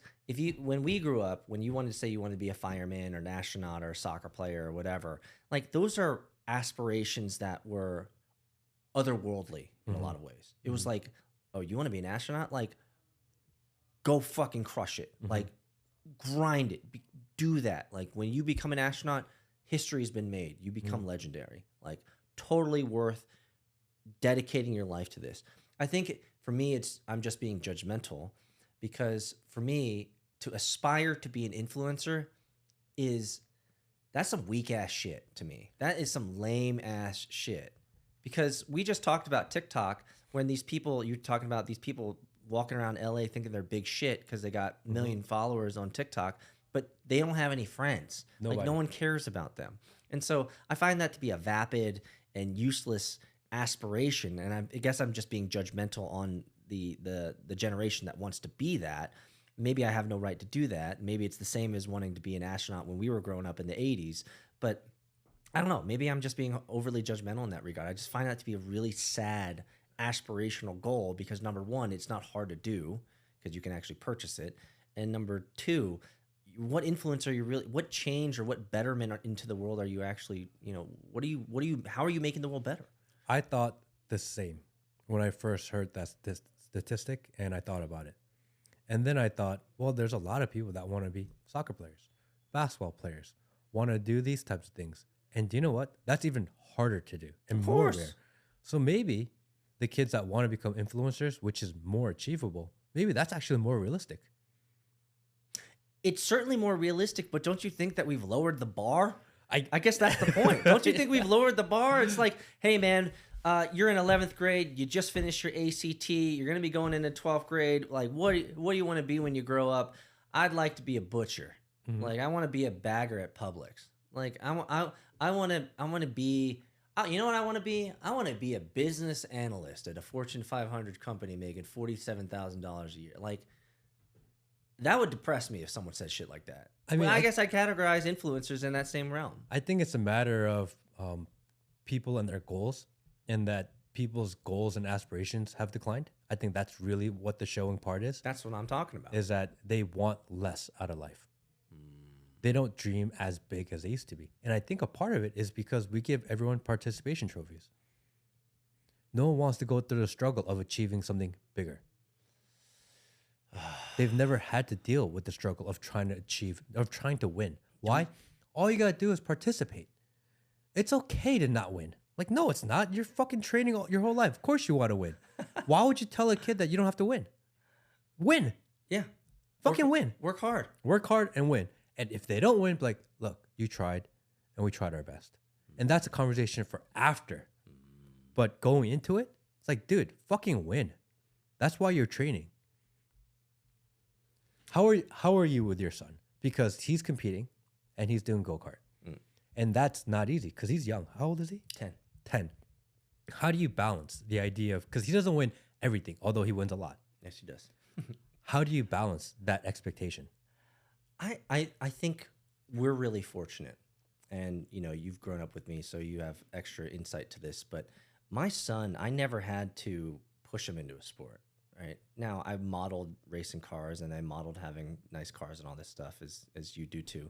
when we grew up, when you wanted to say you wanted to be a fireman or an astronaut or a soccer player or whatever, like those are aspirations that were otherworldly in a lot of ways. It was like, oh, you want to be an astronaut? Like, go fucking crush it. Like, grind it. Do that. Like, when you become an astronaut, history's been made. You become legendary. Like, totally worth dedicating your life to this. I think for me, I'm just being judgmental, because for me, to aspire to be an influencer that's some weak ass shit to me. That is some lame ass shit. Because we just talked about TikTok, when you're talking about these people walking around LA thinking they're big shit because they got a million followers on TikTok, but they don't have any friends. Nobody. Like, no one cares about them. And so I find that to be a vapid and useless aspiration. And I guess I'm just being judgmental on the generation that wants to be that. Maybe I have no right to do that. Maybe it's the same as wanting to be an astronaut when we were growing up in the 80s. But I don't know. Maybe I'm just being overly judgmental in that regard. I just find that to be a really sad aspirational goal, because number one, it's not hard to do because you can actually purchase it. And number two, what influence are you really, what change or what betterment into the world are you actually, how are you making the world better? I thought the same when I first heard that statistic, and I thought about it. And then I thought, well, there's a lot of people that want to be soccer players, basketball players, want to do these types of things. And do you know what? That's even harder to do and more rare. So maybe the kids that want to become influencers, which is more achievable, maybe that's actually more realistic. It's certainly more realistic, but don't you think that we've lowered the bar? I guess that's the point. Don't you think we've lowered the bar? It's like, hey, man, you're in 11th grade. You just finished your ACT. You're going to be going into 12th grade. Like, what do you want to be when you grow up? I'd like to be a butcher. Like, I want to be a bagger at Publix. Like, I want to be, you know what I want to be? I want to be a business analyst at a Fortune 500 company making $47,000 a year. Like, that would depress me if someone said shit like that. I guess I categorize influencers in that same realm. I think it's a matter of people and their goals, and that people's goals and aspirations have declined. I think that's really what the showing part is. That's what I'm talking about. Is that they want less out of life. They don't dream as big as they used to be. And I think a part of it is because we give everyone participation trophies. No one wants to go through the struggle of achieving something bigger. They've never had to deal with the struggle of trying to win. Why? All you got to do is participate. It's okay to not win. Like, no, it's not. You're fucking training your whole life. Of course you want to win. Why would you tell a kid that you don't have to win? Win. Yeah. Fucking win. Work hard. Work hard and win. And if they don't win, be like, look, you tried and we tried our best. And that's a conversation for after. But going into it, It's like, dude, fucking win. That's why you're training. How are you with your son? Because he's competing and he's doing go-kart. And that's not easy because he's young. How old is he? 10. 10. How do you balance the idea of, because he doesn't win everything, although he wins a lot. Yes, he does. How do you balance that expectation? I think we're really fortunate. And, you know, you've grown up with me, so you have extra insight to this. But my son, I never had to push him into a sport, right? Now, I've modeled racing cars and I modeled having nice cars and all this stuff, as you do too.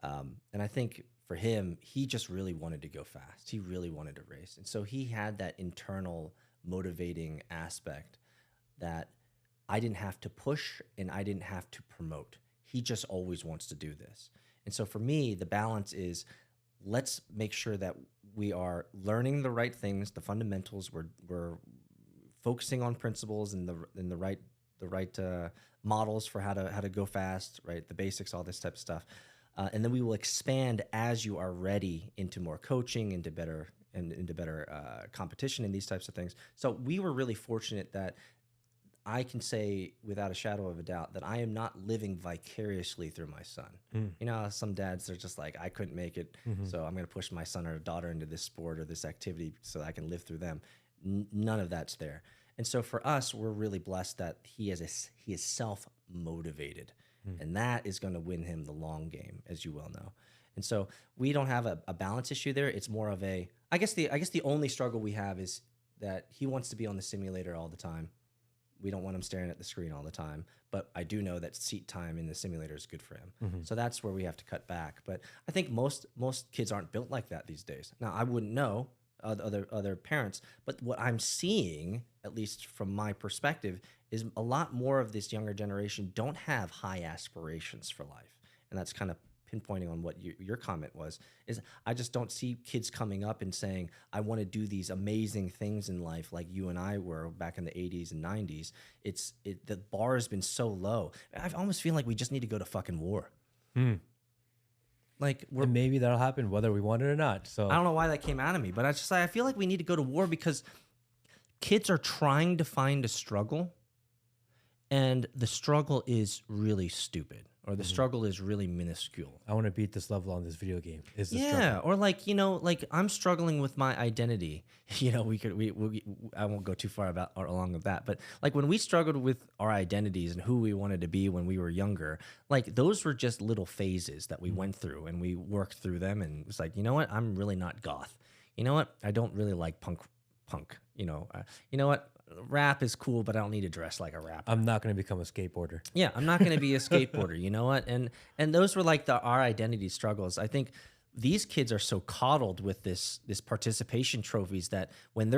And I think for him, he just really wanted to go fast. He really wanted to race. And so he had that internal motivating aspect that I didn't have to push and I didn't have to promote. He just always wants to do this. And so for me, the balance is, let's make sure that we are learning the right things, the fundamentals. We're focusing on principles and the right models for how to go fast, right? The basics, all this type of stuff. And then we will expand as you are ready into more coaching, into better competition and these types of things. So we were really fortunate that I can say without a shadow of a doubt that I am not living vicariously through my son. You know, some dads, they're just like, I couldn't make it, so I'm going to push my son or daughter into this sport or this activity so that I can live through them. None of that's there. And so for us, we're really blessed that he is self-motivated. And that is going to win him the long game, as you well know. And so we don't have a balance issue there. It's more of a, I guess the only struggle we have is that he wants to be on the simulator all the time. We don't want him staring at the screen all the time. But I do know that seat time in the simulator is good for him. So that's where we have to cut back. But I think most kids aren't built like that these days. Now, I wouldn't know other parents, but what I'm seeing, at least from my perspective, is a lot more of this younger generation don't have high aspirations for life. And that's kind of pinpointing on what your comment was, is I just don't see kids coming up and saying, I want to do these amazing things in life like you and I were back in the 80s and 90s. The bar has been so low. I almost feel like we just need to go to fucking war. Like And maybe that'll happen whether we want it or not. So I don't know why that came out of me, but I feel like we need to go to war because kids are trying to find a struggle, and the struggle is really stupid, or the struggle is really minuscule. I want to beat this level on this video game. Is the Yeah, struggle. or like, you know, like I'm struggling with my identity. You know, I won't go too far along with that, but like when we struggled with our identities and who we wanted to be when we were younger, like those were just little phases that we went through and we worked through them. And it's like, you know what? I'm really not goth. You know what? I don't really like punk. You know what? Rap is cool, but I don't need to dress like a rapper. I'm not going to become a skateboarder. Yeah, I'm not going to be a skateboarder. You know what? And those were like our identity struggles. I think these kids are so coddled with this participation trophies that when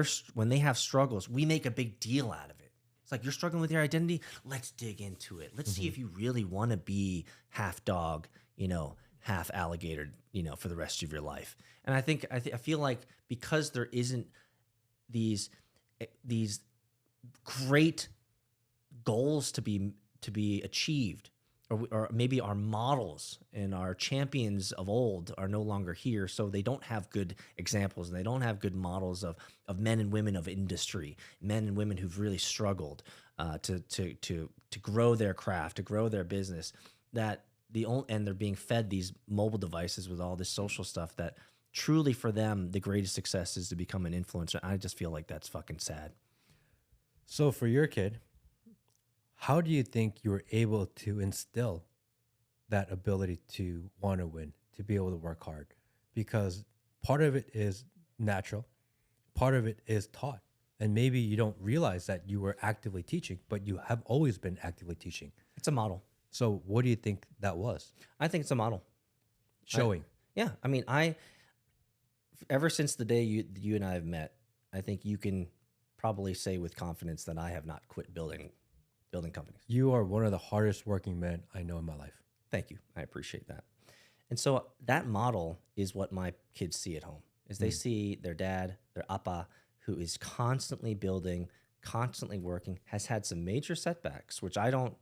they have struggles, we make a big deal out of it. It's like, you're struggling with your identity. Let's dig into it. Let's see if you really want to be half dog, you know, half alligator, you know, for the rest of your life. And I feel like because there isn't these great goals to be achieved, or maybe our models and our champions of old are no longer here, so they don't have good examples and they don't have good models of men and women of industry, men and women who've really struggled to grow their craft, to grow their business. And they're being fed these mobile devices with all this social stuff that truly for them the greatest success is to become an influencer. I just feel like that's fucking sad. So for your kid, how do you think you were able to instill that ability to want to win, to be able to work hard? Because part of it is natural, part of it is taught. And maybe you don't realize that you were actively teaching, but you have always been actively teaching. It's a model. So what do you think that was? I think it's a model. Showing. I mean, ever since the day you and I have met, I think you can probably say with confidence that I have not quit building companies. You are one of the hardest working men I know in my life. Thank you. I appreciate that. And so that model is what my kids see at home, is they see their dad, their appa, who is constantly building, constantly working, has had some major setbacks, which I don't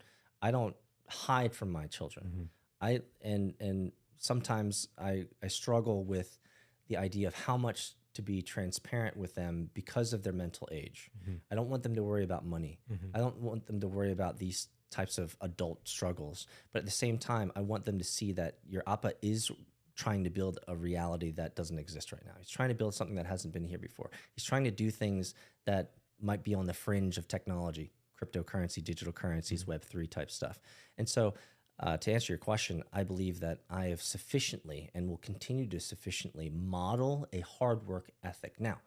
hide from my children. And sometimes I struggle with the idea of how much to be transparent with them because of their mental age. I don't want them to worry about money. I don't want them to worry about these types of adult struggles. But at the same time, I want them to see that your Appa is trying to build a reality that doesn't exist right now. He's trying to build something that hasn't been here before. He's trying to do things that might be on the fringe of technology, cryptocurrency, digital currencies, Web3 type stuff. And so to answer your question, I believe that I have sufficiently and will continue to sufficiently model a hard work ethic. Now,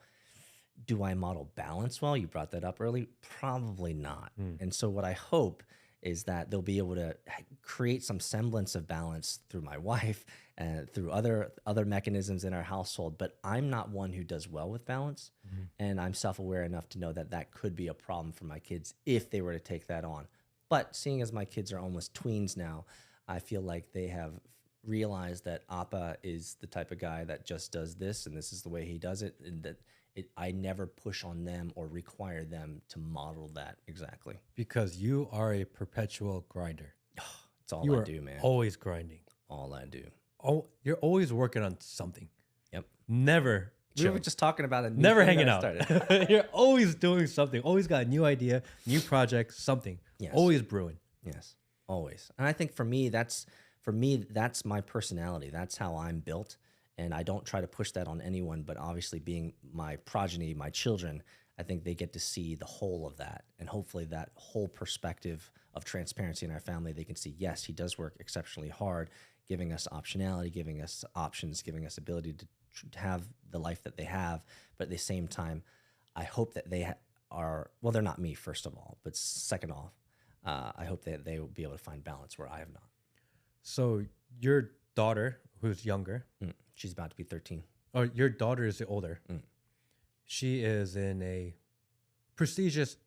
do I model balance well? You brought that up early. Probably not. And so what I hope is that they'll be able to create some semblance of balance through my wife and through other mechanisms in our household. But I'm not one who does well with balance. And I'm self-aware enough to know that that could be a problem for my kids if they were to take that on. But seeing as my kids are almost tweens now, I feel like they have realized that Appa is the type of guy that just does this, and this is the way he does it, and that I never push on them or require them to model that exactly. Because you are a perpetual grinder. It's all I do, man. Always grinding. All I do. Oh, you're always working on something. Yep. Never. We were just talking about it. Never hanging out. You're always doing something. Always got a new idea, new project, something. Yes. Always brewing. Yes, always. And I think for me, that's my personality. That's how I'm built. And I don't try to push that on anyone, but obviously being my progeny, my children, I think they get to see the whole of that. And hopefully that whole perspective of transparency in our family, they can see, yes, he does work exceptionally hard, giving us optionality, giving us options, giving us ability to have the life that they have. But at the same time, I hope that they are, well, they're not me, first of all, but second off, I hope that they will be able to find balance where I have not. So your daughter, who's younger, she's about to be 13. or your daughter is the older. She is in a prestigious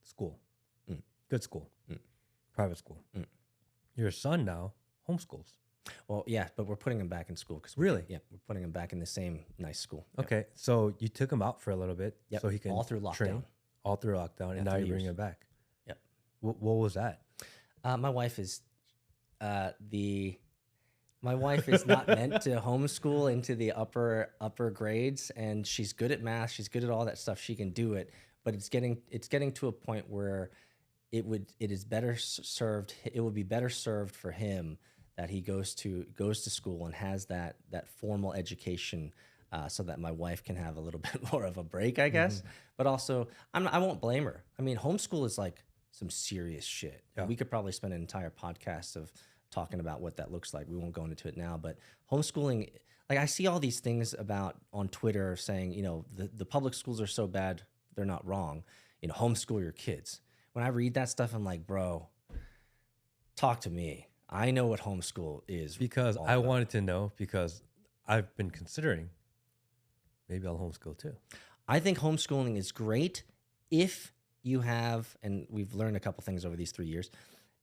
school, good school, private school. Your son now homeschools. Well, yeah, but we're putting him back in school. Really? Yeah, we're putting him back in the same nice school. Okay, so you took him out for a little bit Yep. so he can all through lockdown. train. All through lockdown, and now you're bringing him back. Yep. What was that? My wife is my wife is not meant to homeschool into the upper grades, and she's good at math. She's good at all that stuff. She can do it, but it's getting to a point where it would be better served for him that he goes to school and has that formal education, so that my wife can have a little bit more of a break, I guess. But also, I won't blame her. I mean, homeschool is like some serious shit. Yeah. We could probably spend an entire podcast of talking about what that looks like. We won't go into it now, but homeschooling, like I see all these things on Twitter saying, the public schools are so bad, they're not wrong. Homeschool your kids. When I read that stuff, I'm like, bro, talk to me. I know what homeschool is. Because I wanted to know, because I've been considering maybe I'll homeschool too. I think homeschooling is great if you have, and we've learned a couple things over these 3 years,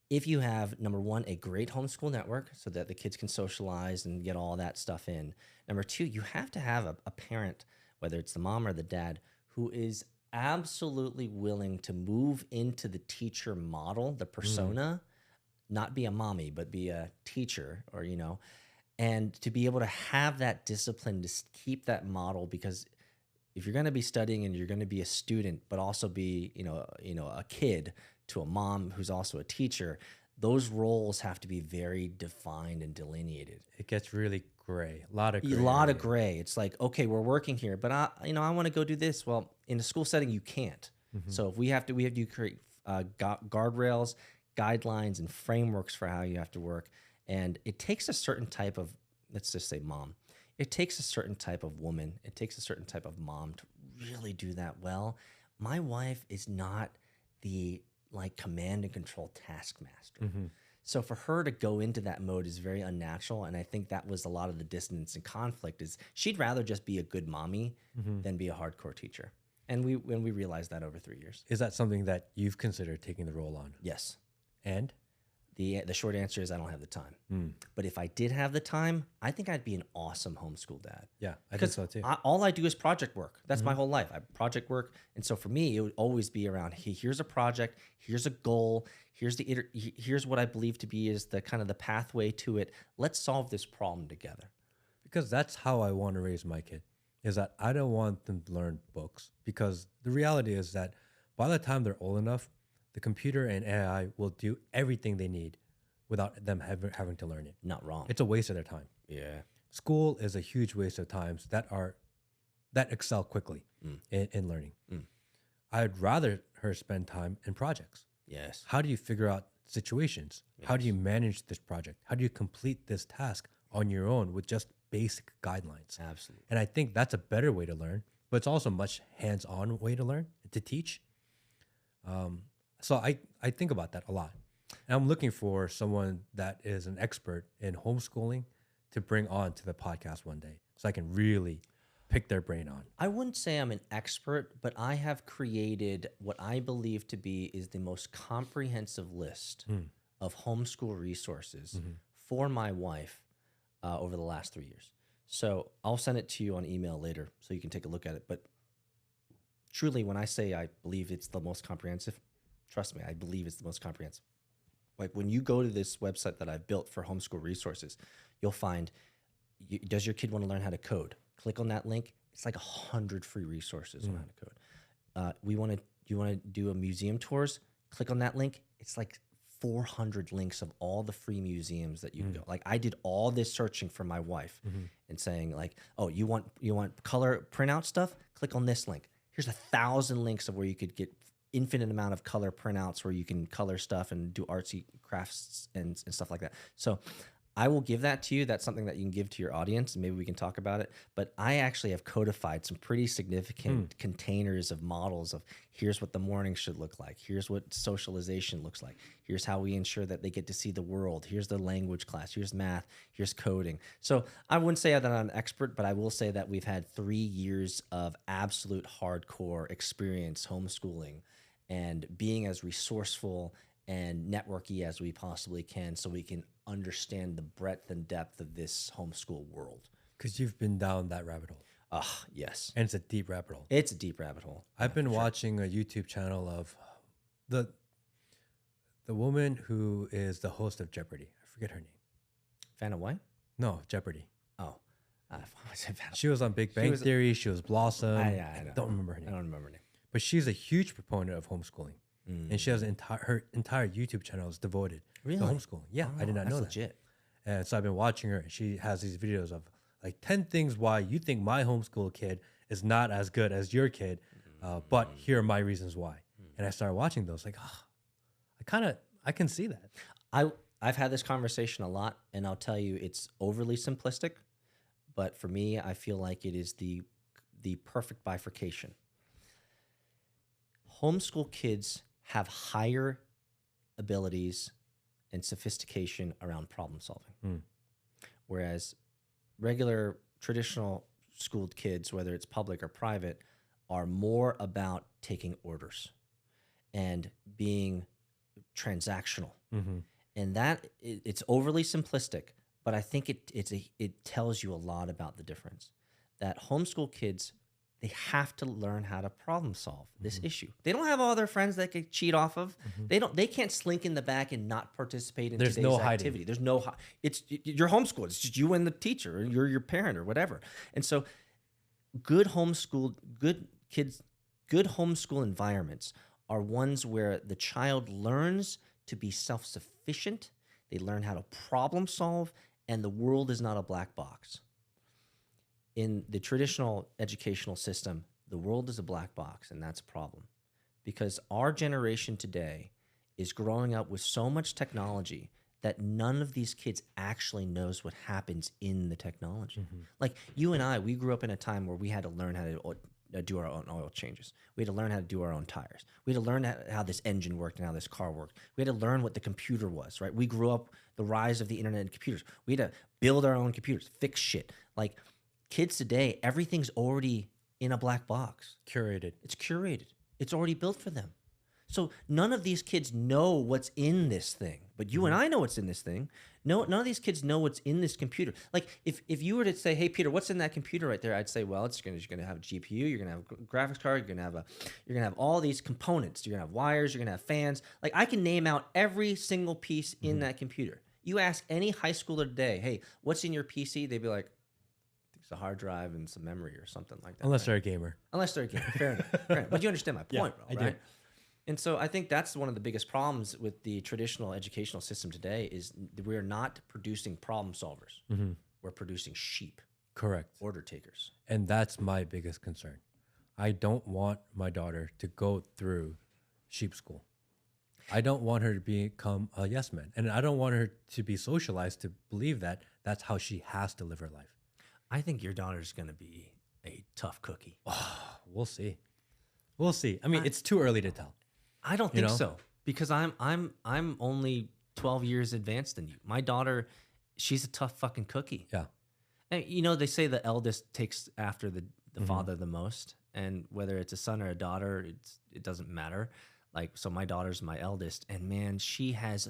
if you have, number one, a great homeschool network so that the kids can socialize and get all that stuff in. Number two, you have to have a parent, whether it's the mom or the dad, who is absolutely willing to move into the teacher model, the persona, not be a mommy, but be a teacher, or, and to be able to have that discipline to keep that model. Because if you're going to be studying and you're going to be a student, but also be, a kid to a mom who's also a teacher, those roles have to be very defined and delineated. It gets really gray. A lot of gray. It's like, okay, we're working here, but I want to go do this. Well, in a school setting, you can't. So if we have to create guardrails, guidelines, and frameworks for how you have to work. And it takes a certain type of, let's just say mom. It takes a certain type of woman. It takes a certain type of mom to really do that well. My wife is not the command and control taskmaster. So for her to go into that mode is very unnatural. And I think that was a lot of the dissonance and conflict, is she'd rather just be a good mommy than be a hardcore teacher. And we realized that over 3 years. Is that something that you've considered taking the role on? Yes. And the short answer is I don't have the time. But if I did have the time, I think I'd be an awesome homeschool dad. Yeah, I think so too. All I do is project work. That's my whole life. I project work. And so for me, it would always be around, hey, here's a project, here's a goal, here's what I believe to be is the kind of the pathway to it. Let's solve this problem together. Because that's how I want to raise my kid. is that I don't want them to learn books, because the reality is that by the time they're old enough, the computer and AI will do everything they need without them having to learn it. Not wrong. It's a waste of their time. Yeah. School is a huge waste of times that excel quickly in learning. I'd rather her spend time in projects. Yes. How do you figure out situations? Yes. How do you manage this project? How do you complete this task on your own with just basic guidelines? Absolutely. And I think that's a better way to learn, but it's also a much hands-on way to learn, to teach. So I think about that a lot. And I'm looking for someone that is an expert in homeschooling to bring on to the podcast one day, so I can really pick their brain on. I wouldn't say I'm an expert, but I have created what I believe to be is the most comprehensive list of homeschool resources for my wife over the last 3 years. So I'll send it to you on email later so you can take a look at it. But truly, when I say I believe it's the most comprehensive, trust me, I believe it's the most comprehensive. Like when you go to this website that I've built for homeschool resources, you'll find, does your kid want to learn how to code? Click on that link. It's like 100 free resources on how to code. You want to do a museum tours? Click on that link. It's like 400 links of all the free museums that you can go. Like I did all this searching for my wife and saying like, oh, you want color printout stuff? Click on this link. Here's 1,000 links of where you could get infinite amount of color printouts where you can color stuff and do artsy crafts and stuff like that. So I will give that to you. That's something that you can give to your audience, and maybe we can talk about it. But I actually have codified some pretty significant containers of models of here's what the morning should look like. Here's what socialization looks like. Here's how we ensure that they get to see the world. Here's the language class. Here's math. Here's coding. So I wouldn't say that I'm an expert, but I will say that we've had 3 years of absolute hardcore experience homeschooling and being as resourceful and networky as we possibly can so we can understand the breadth and depth of this homeschool world. Because you've been down that rabbit hole. Yes. And it's a deep rabbit hole. It's a deep rabbit hole. I've been watching a YouTube channel of the woman who is the host of Jeopardy. I forget her name. Vanna White? No, Jeopardy. Oh. She was on Big Bang Theory. She was Blossom. I don't remember her name. I don't remember her name. But she's a huge proponent of homeschooling. And she has her entire YouTube channel is devoted to homeschooling. Yeah, I did not know that. Legit. And so I've been watching her, and she has these videos of like 10 things why you think my homeschool kid is not as good as your kid, but here are my reasons why. And I started watching those, like, I can see that. I've had this conversation a lot, and I'll tell you, it's overly simplistic, but for me, I feel like it is the perfect bifurcation. Homeschool kids have higher abilities and sophistication around problem solving. Whereas regular traditional schooled kids, whether it's public or private, are more about taking orders and being transactional. And that it's overly simplistic, but I think it tells you a lot about the difference. That homeschool kids, they have to learn how to problem solve this issue. They don't have all their friends that could cheat off of. They can't slink in the back and not participate in today's activity. There's no you're homeschooled. It's just you and the teacher, or you're your parent or whatever. And so good homeschool environments are ones where the child learns to be self-sufficient, they learn how to problem solve, and the world is not a black box. In the traditional educational system, the world is a black box, and that's a problem. Because our generation today is growing up with so much technology that none of these kids actually knows what happens in the technology. Like you and I, we grew up in a time where we had to learn how to do our own oil changes. We had to learn how to do our own tires. We had to learn how this engine worked and how this car worked. We had to learn what the computer was, right? We grew up the rise of the internet and computers. We had to build our own computers, fix shit. Like, kids today, everything's already in a black box. Curated. It's curated. It's already built for them. So none of these kids know what's in this thing. But you and I know what's in this thing. No, none of these kids know what's in this computer. Like if you were to say, hey, Peter, what's in that computer right there? I'd say, well, you're going to have a GPU. You're going to have a graphics card. You're going to have all these components. You're going to have wires. You're going to have fans. Like I can name out every single piece in that computer. You ask any high schooler today, hey, what's in your PC? They'd be like, It's a hard drive and some memory or something like that. Unless right? they're a gamer. Unless they're a gamer. Fair enough. Fair enough. But you understand my point, I bro, do. right? And so I think that's one of the biggest problems with the traditional educational system today is we're not producing problem solvers. We're producing sheep, Correct. order takers. And that's my biggest concern. I don't want my daughter to go through sheep school. I don't want her to become a yes man. And I don't want her to be socialized to believe that that's how she has to live her life. I think your daughter's going to be a tough cookie. We'll see. We'll see. I mean, it's too early to tell. I don't think so because I'm only 12 years advanced than you. My daughter, she's a tough fucking cookie. Yeah. And, you know, they say the eldest takes after the father the most, and whether it's a son or a daughter, it doesn't matter. Like, so my daughter's my eldest, and man, she has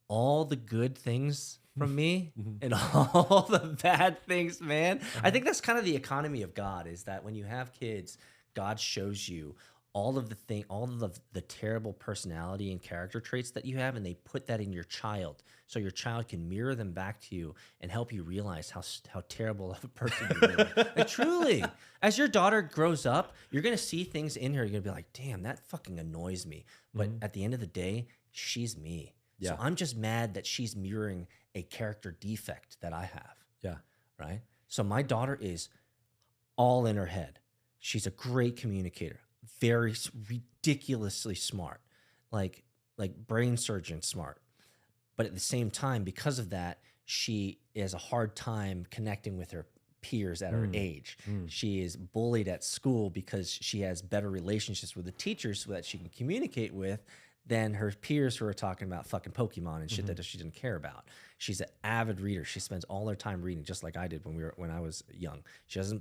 all the good things from me and all the bad things, man. I think that's kind of the economy of God, is that when you have kids, God shows you all of the terrible personality and character traits that you have, and they put that in your child, so your child can mirror them back to you and help you realize how terrible of a person you really are. Like, truly, as your daughter grows up, you're gonna see things in her. You're gonna be like, "Damn, that fucking annoys me." But at the end of the day, she's me. Yeah. So I'm just mad that she's mirroring a character defect that I have. Yeah. Right. So my daughter is all in her head. She's a great communicator. Very ridiculously smart, like brain surgeon smart. But at the same time, because of that, she has a hard time connecting with her peers at her age. She is bullied at school because she has better relationships with the teachers so that she can communicate with than her peers who are talking about fucking Pokemon and shit that she didn't care about. She's an avid reader. She spends all her time reading, just like I did when I was young. She's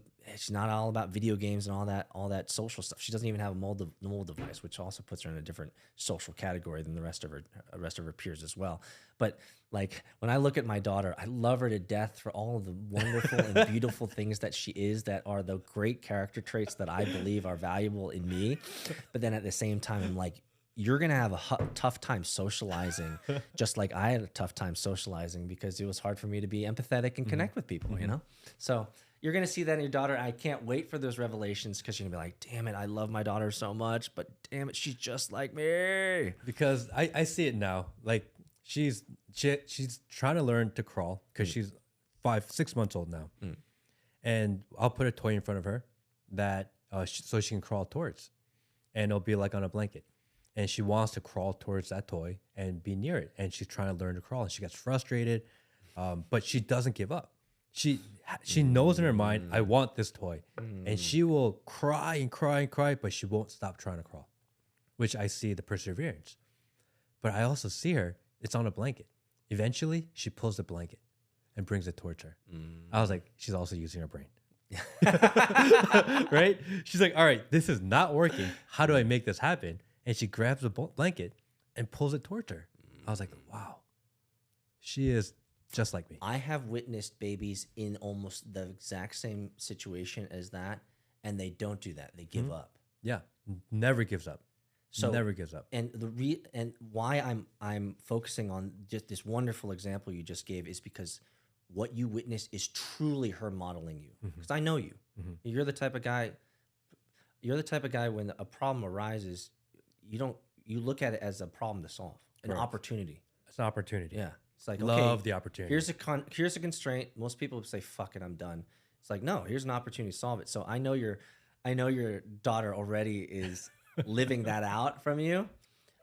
not all about video games and all that social stuff. She doesn't even have a mobile device, which also puts her in a different social category than the rest of her peers as well. But like, when I look at my daughter, I love her to death for all of the wonderful and beautiful things that she is, that are the great character traits that I believe are valuable in me. But then at the same time, I'm like, you're going to have a tough time socializing, just like I had a tough time socializing, because it was hard for me to be empathetic and connect with people, you know? So you're going to see that in your daughter. I can't wait for those revelations, because you're going to be like, damn it, I love my daughter so much, but damn it, she's just like me. Because I see it now. Like, she's trying to learn to crawl, because she's 6 months old now. And I'll put a toy in front of her that so she can crawl towards, and it'll be like on a blanket. And she wants to crawl towards that toy and be near it. And she's trying to learn to crawl, and she gets frustrated, but she doesn't give up. She knows in her mind, I want this toy. And she will cry and cry and cry, but she won't stop trying to crawl, which I see the perseverance. But I also see her, it's on a blanket. Eventually, she pulls the blanket and brings it towards her. I was like, she's also using her brain. Right? She's like, all right, this is not working. How do I make this happen? And she grabs a blanket and pulls it towards her. I was like, wow, she is just like me. I have witnessed babies in almost the exact same situation as that, and they don't do that. They give up. Yeah, never gives up. So never gives up. And and why I'm focusing on just this wonderful example you just gave is because what you witness is truly her modeling you. Because I know you. You're the type of guy. You're the type of guy, when a problem arises, you look at it as a problem to solve, an opportunity. It's an opportunity. Yeah. It's like, love okay, the opportunity. Here's a constraint. Most people would say, fuck it, I'm done. It's like, no, here's an opportunity to solve it. So I know your daughter already is living that out from you.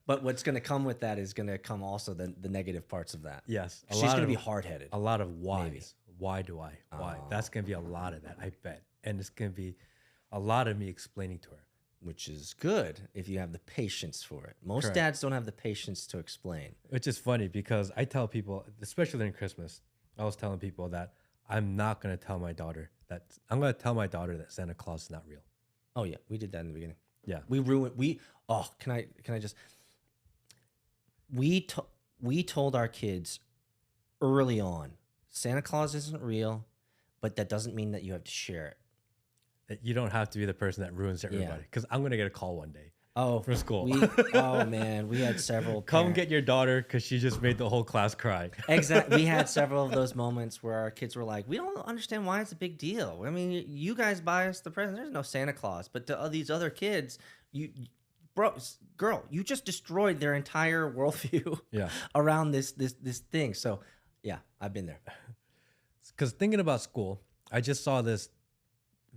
But what's going to come with that is going to come also the negative parts of that. Yes. She's going to be hard-headed. A lot of whys. Maybe. Why do I? Why? That's going to be a lot of that, I bet. And it's going to be a lot of me explaining to her. Which is good if you have the patience for it. Most Correct. dads don't have the patience to explain. Which is funny, because I tell people, especially during Christmas, I was telling people that I'm going to tell my daughter that Santa Claus is not real. Oh yeah, we did that in the beginning. Yeah. We told our kids early on, Santa Claus isn't real, but that doesn't mean that you have to share it. That you don't have to be the person that ruins everybody. Because I'm going to get a call one day. Oh, for school. oh man, we had several. Come get your daughter because she just made the whole class cry. Exactly. We had several of those moments where our kids were like, "We don't understand why it's a big deal. I mean, you guys buy us the present. There's no Santa Claus, but to these other kids, girl, you just destroyed their entire worldview Yeah. around this thing." So, yeah, I've been there. Because thinking about school, I just saw this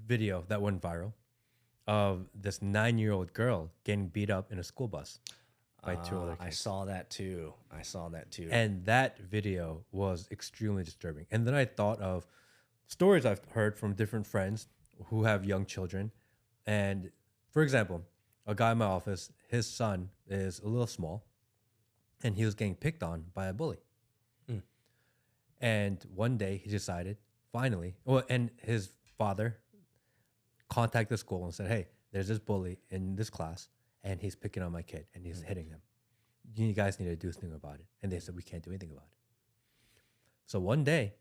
video that went viral of this 9-year-old girl getting beat up in a school bus by two other kids. I saw that too. And that video was extremely disturbing. And then I thought of stories I've heard from different friends who have young children. And for example, a guy in my office, his son is a little small and he was getting picked on by a bully. Mm. And one day he decided, finally, and his father contacted the school and said, "Hey, there's this bully in this class and he's picking on my kid and he's hitting him. You guys need to do something about it." And they said, "We can't do anything about it." So one day,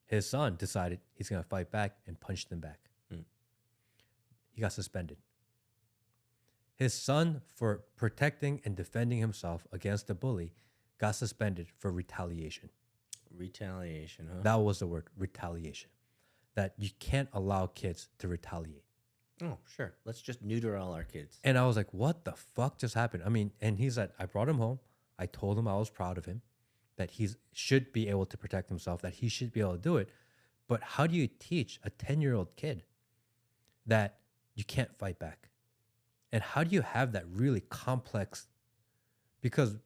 his son decided he's going to fight back and punch them back. Mm. He got suspended. His son, for protecting and defending himself against the bully, got suspended for retaliation. Retaliation, huh? That was the word, retaliation. That you can't allow kids to retaliate. Oh, sure. Let's just neuter all our kids. And I was like, what the fuck just happened? I mean, and he said, I brought him home. I told him I was proud of him, that he should be able to protect himself, that he should be able to do it. But how do you teach a 10-year-old kid that you can't fight back? And how do you have that really complex? Because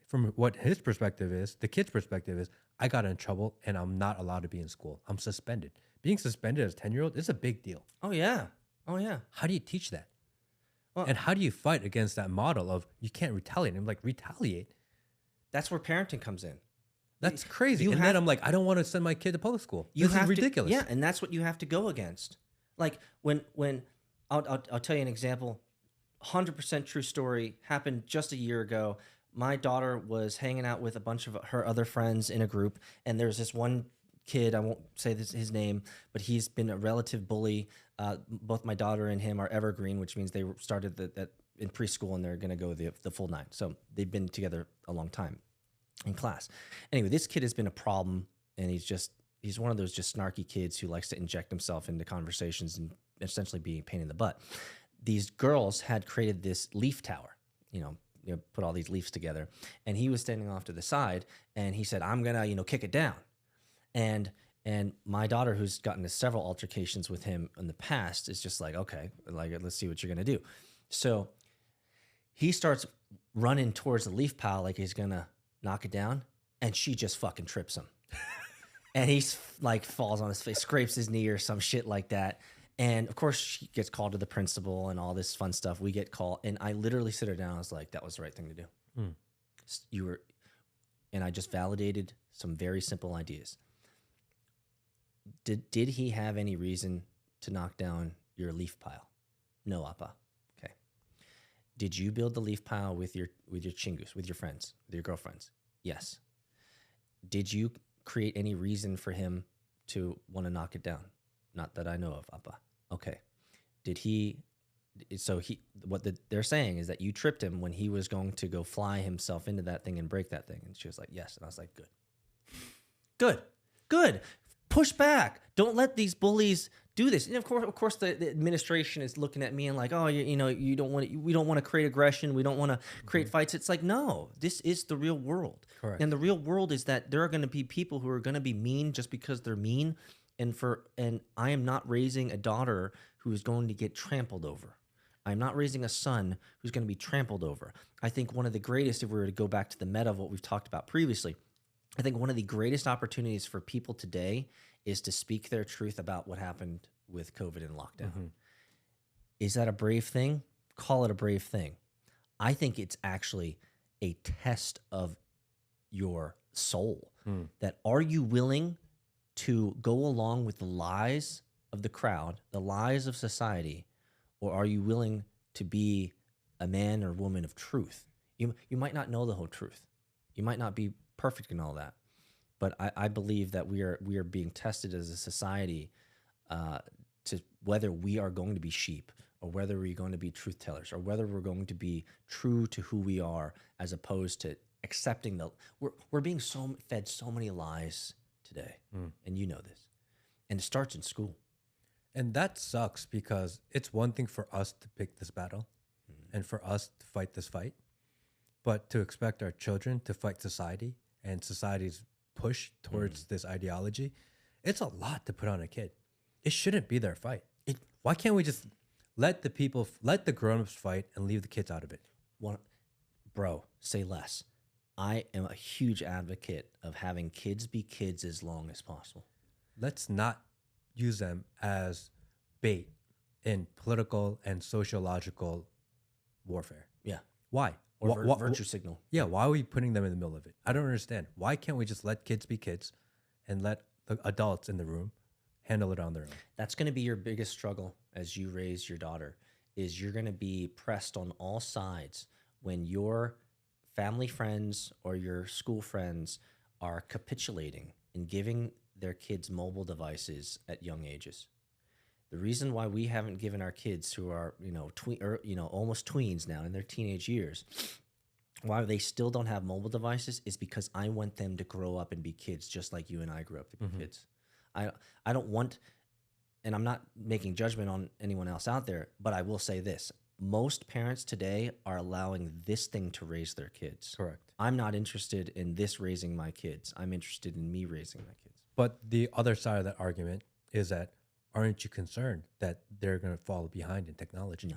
from what his perspective is, the kid's perspective is, I got in trouble and I'm not allowed to be in school. I'm suspended. Being suspended as a 10-year-old is a big deal. Oh, yeah. Oh, yeah. How do you teach that? Well, and how do you fight against that model of you can't retaliate? I'm like, retaliate? That's where parenting comes in. That's crazy. And then I'm like, I don't want to send my kid to public school. This is ridiculous. Yeah, and that's what you have to go against. Like when I'll tell you an example. 100% true story, happened just a year ago. My daughter was hanging out with a bunch of her other friends in a group, and there's this one kid, I won't say his name, but he's been a relative bully. Both my daughter and him are evergreen, which means they started that in preschool and they're going to go the full 9. So they've been together a long time in class. Anyway, this kid has been a problem, and he's one of those just snarky kids who likes to inject himself into conversations and essentially be a pain in the butt. These girls had created this leaf tower, put all these leaves together, and he was standing off to the side, and he said, "I'm gonna, kick it down." And my daughter, who's gotten into several altercations with him in the past, is just like, okay, like, let's see what you're gonna do. So he starts running towards the leaf pile like he's gonna knock it down, and she just fucking trips him. And he's like falls on his face, scrapes his knee or some shit like that. And of course, she gets called to the principal and all this fun stuff. We get called, and I literally sit her down. I was like, "That was the right thing to do." Mm. And I just validated some very simple ideas. Did he have any reason to knock down your leaf pile? No, Appa. Okay. Did you build the leaf pile with your chingus, with your friends, with your girlfriends? Yes. Did you create any reason for him to want to knock it down? Not that I know of, Appa. Okay. What they're saying is that you tripped him when he was going to go fly himself into that thing and break that thing. And she was like, yes. And I was like, good. Push back. Don't let these bullies do this. And of course, the administration is looking at me and like, oh, we don't want to create aggression. We don't want to create fights. It's like, no, this is the real world. Correct. And the real world is that there are going to be people who are going to be mean just because they're mean. And I am not raising a daughter who is going to get trampled over. I'm not raising a son who's going to be trampled over. I think one of the greatest, if we were to go back to the meta of what we've talked about previously, I think one of the greatest opportunities for people today is to speak their truth about what happened with COVID and lockdown. Mm-hmm. Is that a brave thing? Call it a brave thing. I think it's actually a test of your soul. That are you willing to go along with the lies of the crowd, the lies of society, or are you willing to be a man or woman of truth? You might not know the whole truth. You might not be perfect in all that, but I believe that we are being tested as a society to whether we are going to be sheep or whether we're going to be truth tellers, or whether we're going to be true to who we are, as opposed to accepting we're being fed so many lies today, and you know this, and it starts in school. And that sucks, because it's one thing for us to pick this battle and for us to fight this fight, but to expect our children to fight society and society's push towards this ideology, it's a lot to put on a kid. It shouldn't be their fight. Why can't we just let the grown-ups fight and leave the kids out of it? Bro, say less. I am a huge advocate of having kids be kids as long as possible. Let's not use them as bait in political and sociological warfare. Yeah. Why? Or virtue signal. Yeah, why are we putting them in the middle of it? I don't understand. Why can't we just let kids be kids and let the adults in the room handle it on their own? That's going to be your biggest struggle as you raise your daughter, is you're going to be pressed on all sides when your family friends or your school friends are capitulating and giving their kids mobile devices at young ages. The reason why we haven't given our kids who are, almost tweens now in their teenage years, why they still don't have mobile devices, is because I want them to grow up and be kids just like you and I grew up to be kids. I don't want, and I'm not making judgment on anyone else out there, but I will say this. Most parents today are allowing this thing to raise their kids. Correct. I'm not interested in this raising my kids. I'm interested in me raising my kids. But the other side of that argument is that, aren't you concerned that they're going to fall behind in technology? No,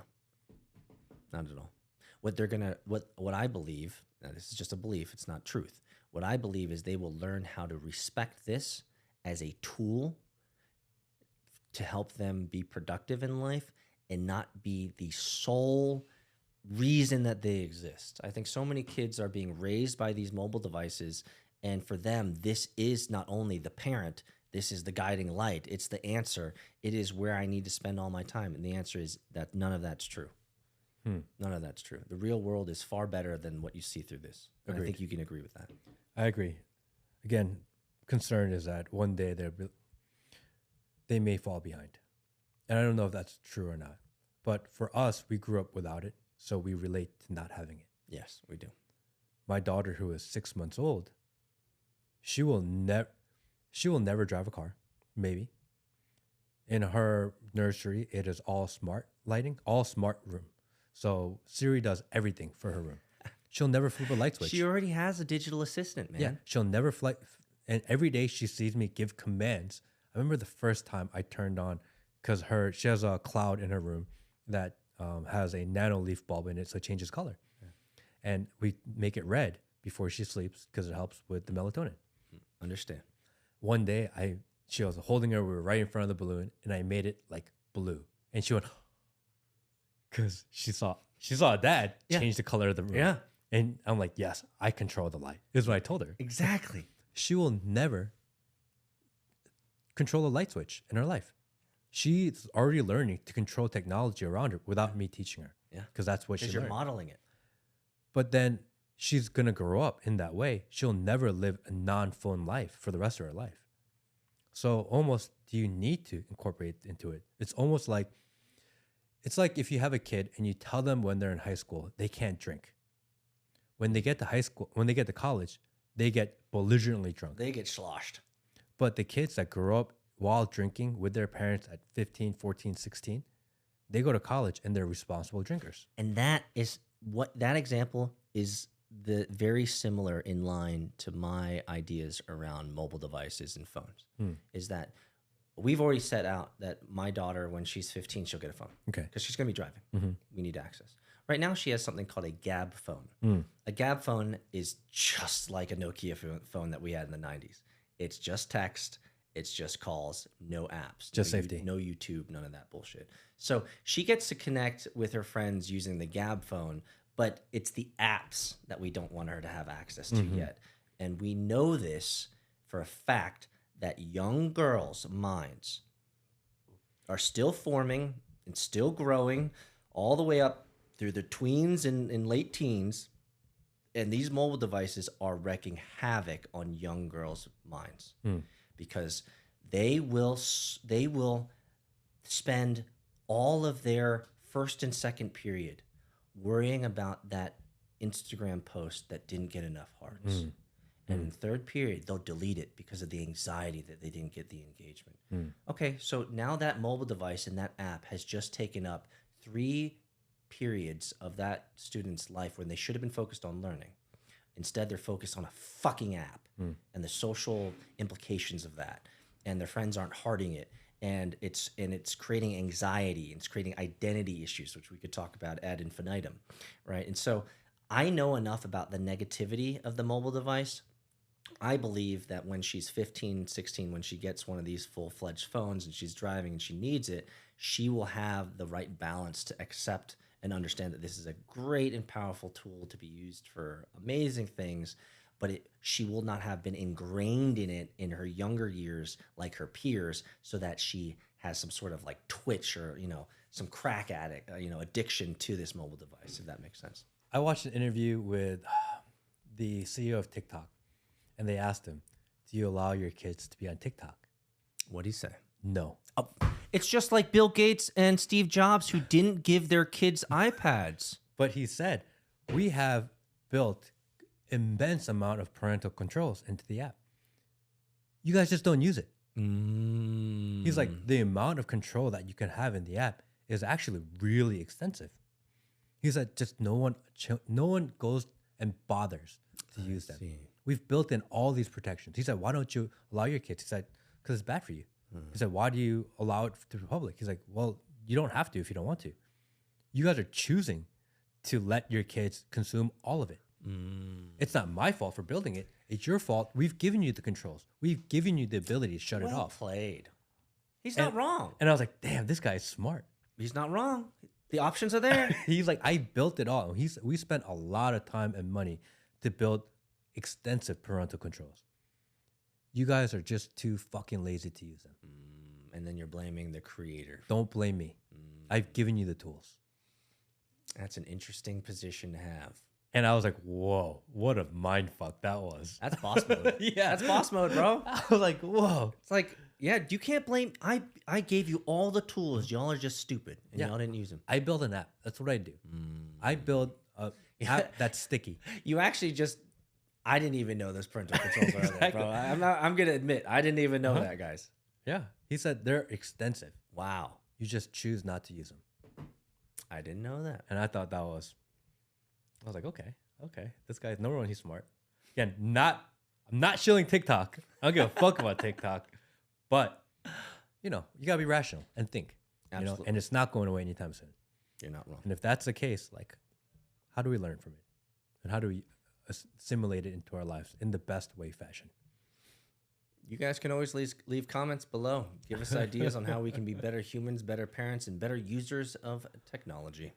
not at all. What I believe, now this is just a belief, it's not truth. What I believe is they will learn how to respect this as a tool to help them be productive in life and not be the sole reason that they exist. I think so many kids are being raised by these mobile devices, and for them, this is not only the parent, this is the guiding light. It's the answer. It is where I need to spend all my time. And the answer is that none of that's true. None of that's true. The real world is far better than what you see through this. And I think you can agree with that. I agree. Again, concern is that one day they may fall behind. And I don't know if that's true or not. But for us, we grew up without it, so we relate to not having it. Yes, we do. My daughter, who is 6 months old, she will never drive a car, maybe. In her nursery, it is all smart lighting, all smart room. So Siri does everything for her room. She'll never flip a light switch. She already has a digital assistant, man. Yeah, she'll never fly. And every day she sees me give commands. I remember the first time I turned on, because she has a cloud in her room that has a nano leaf bulb in it, so it changes color. Yeah. And we make it red before she sleeps because it helps with the melatonin. Understand. One day, she was holding her. We were right in front of the balloon, and I made it like blue. And she went, because she saw dad change the color of the room. Yeah. And I'm like, yes, I control the light. Is what I told her. Exactly. She will never control a light switch in her life. She's already learning to control technology around her without me teaching her. Yeah. Because that's what she learned. Because you're modeling it. But then she's going to grow up in that way. She'll never live a non-phone life for the rest of her life. So almost, do you need to incorporate into it? It's almost like, it's like if you have a kid and you tell them when they're in high school, they can't drink. When they get to high school, when they get to college, they get belligerently drunk. They get sloshed. But the kids that grow up while drinking with their parents at 15, 14, 16, they go to college and they're responsible drinkers. And that example is the very similar in line to my ideas around mobile devices and phones. Is that we've already set out that my daughter, when she's 15, she'll get a phone. Okay. Because she's going to be driving. We need access. Right now, she has something called a Gab phone. A Gab phone is just like a Nokia phone that we had in the 90s. It's just text. It's just calls, no apps. Just safety. No YouTube, none of that bullshit. So she gets to connect with her friends using the Gab phone, but it's the apps that we don't want her to have access to yet. And we know this for a fact that young girls' minds are still forming and still growing all the way up through the tweens and late teens. And these mobile devices are wreaking havoc on young girls' minds because they will spend all of their first and second period worrying about that Instagram post that didn't get enough hearts. And in third period, they'll delete it because of the anxiety that they didn't get the engagement. Okay, so now that mobile device and that app has just taken up 3 periods of that student's life when they should have been focused on learning. Instead, they're focused on a fucking app and the social implications of that. And their friends aren't hearting it. And it's creating anxiety, and it's creating identity issues, which we could talk about ad infinitum, right? And so I know enough about the negativity of the mobile device. I believe that when she's 15, 16, when she gets one of these full-fledged phones and she's driving and she needs it, she will have the right balance to accept and understand that this is a great and powerful tool to be used for amazing things, but she will not have been ingrained in it in her younger years like her peers, so that she has some sort of like twitch or, some crack addict, addiction to this mobile device, if that makes sense. I watched an interview with the CEO of TikTok, and they asked him, do you allow your kids to be on TikTok? What'd he say? No. Oh, it's just like Bill Gates and Steve Jobs, who didn't give their kids iPads. But he said, we have built immense amount of parental controls into the app. You guys just don't use it. He's like, the amount of control that you can have in the app is actually really extensive. He said, just no one goes and bothers to use them. We've built in all these protections. He said, why don't you allow your kids? He said, because it's bad for you. He said, why do you allow it to the public? He's like, well, you don't have to if you don't want to. You guys are choosing to let your kids consume all of it. It's not my fault for building it. It's your fault. We've given you the controls. We've given you the ability to shut it off. Well played. He's not wrong. And I was like, damn, this guy's smart. He's not wrong. The options are there. He's like, I built it all. We spent a lot of time and money to build extensive parental controls. You guys are just too fucking lazy to use them. And then you're blaming the creator. Don't blame me. I've given you the tools. That's an interesting position to have. And I was like, whoa, what a mind fuck that was. That's boss mode. Yeah. That's boss mode, bro. I was like, whoa. It's like, yeah, you can't blame. I gave you all the tools. Y'all are just stupid. And y'all didn't use them. I build an app. That's what I do. I build an app that's sticky. You actually just, I didn't even know those parental controls are there, bro. I'm going to admit, I didn't even know that, guys. Yeah. He said they're extensive. Wow. You just choose not to use them. I didn't know that. And I thought I was like, okay. This guy's number one, he's smart. Again, I'm not shilling TikTok. I don't give a fuck about TikTok. But, you gotta be rational and think. Absolutely. And it's not going away anytime soon. You're not wrong. And if that's the case, like, how do we learn from it? And how do we assimilate it into our lives in the best way fashion? You guys can always leave comments below. Give us ideas on how we can be better humans, better parents, and better users of technology.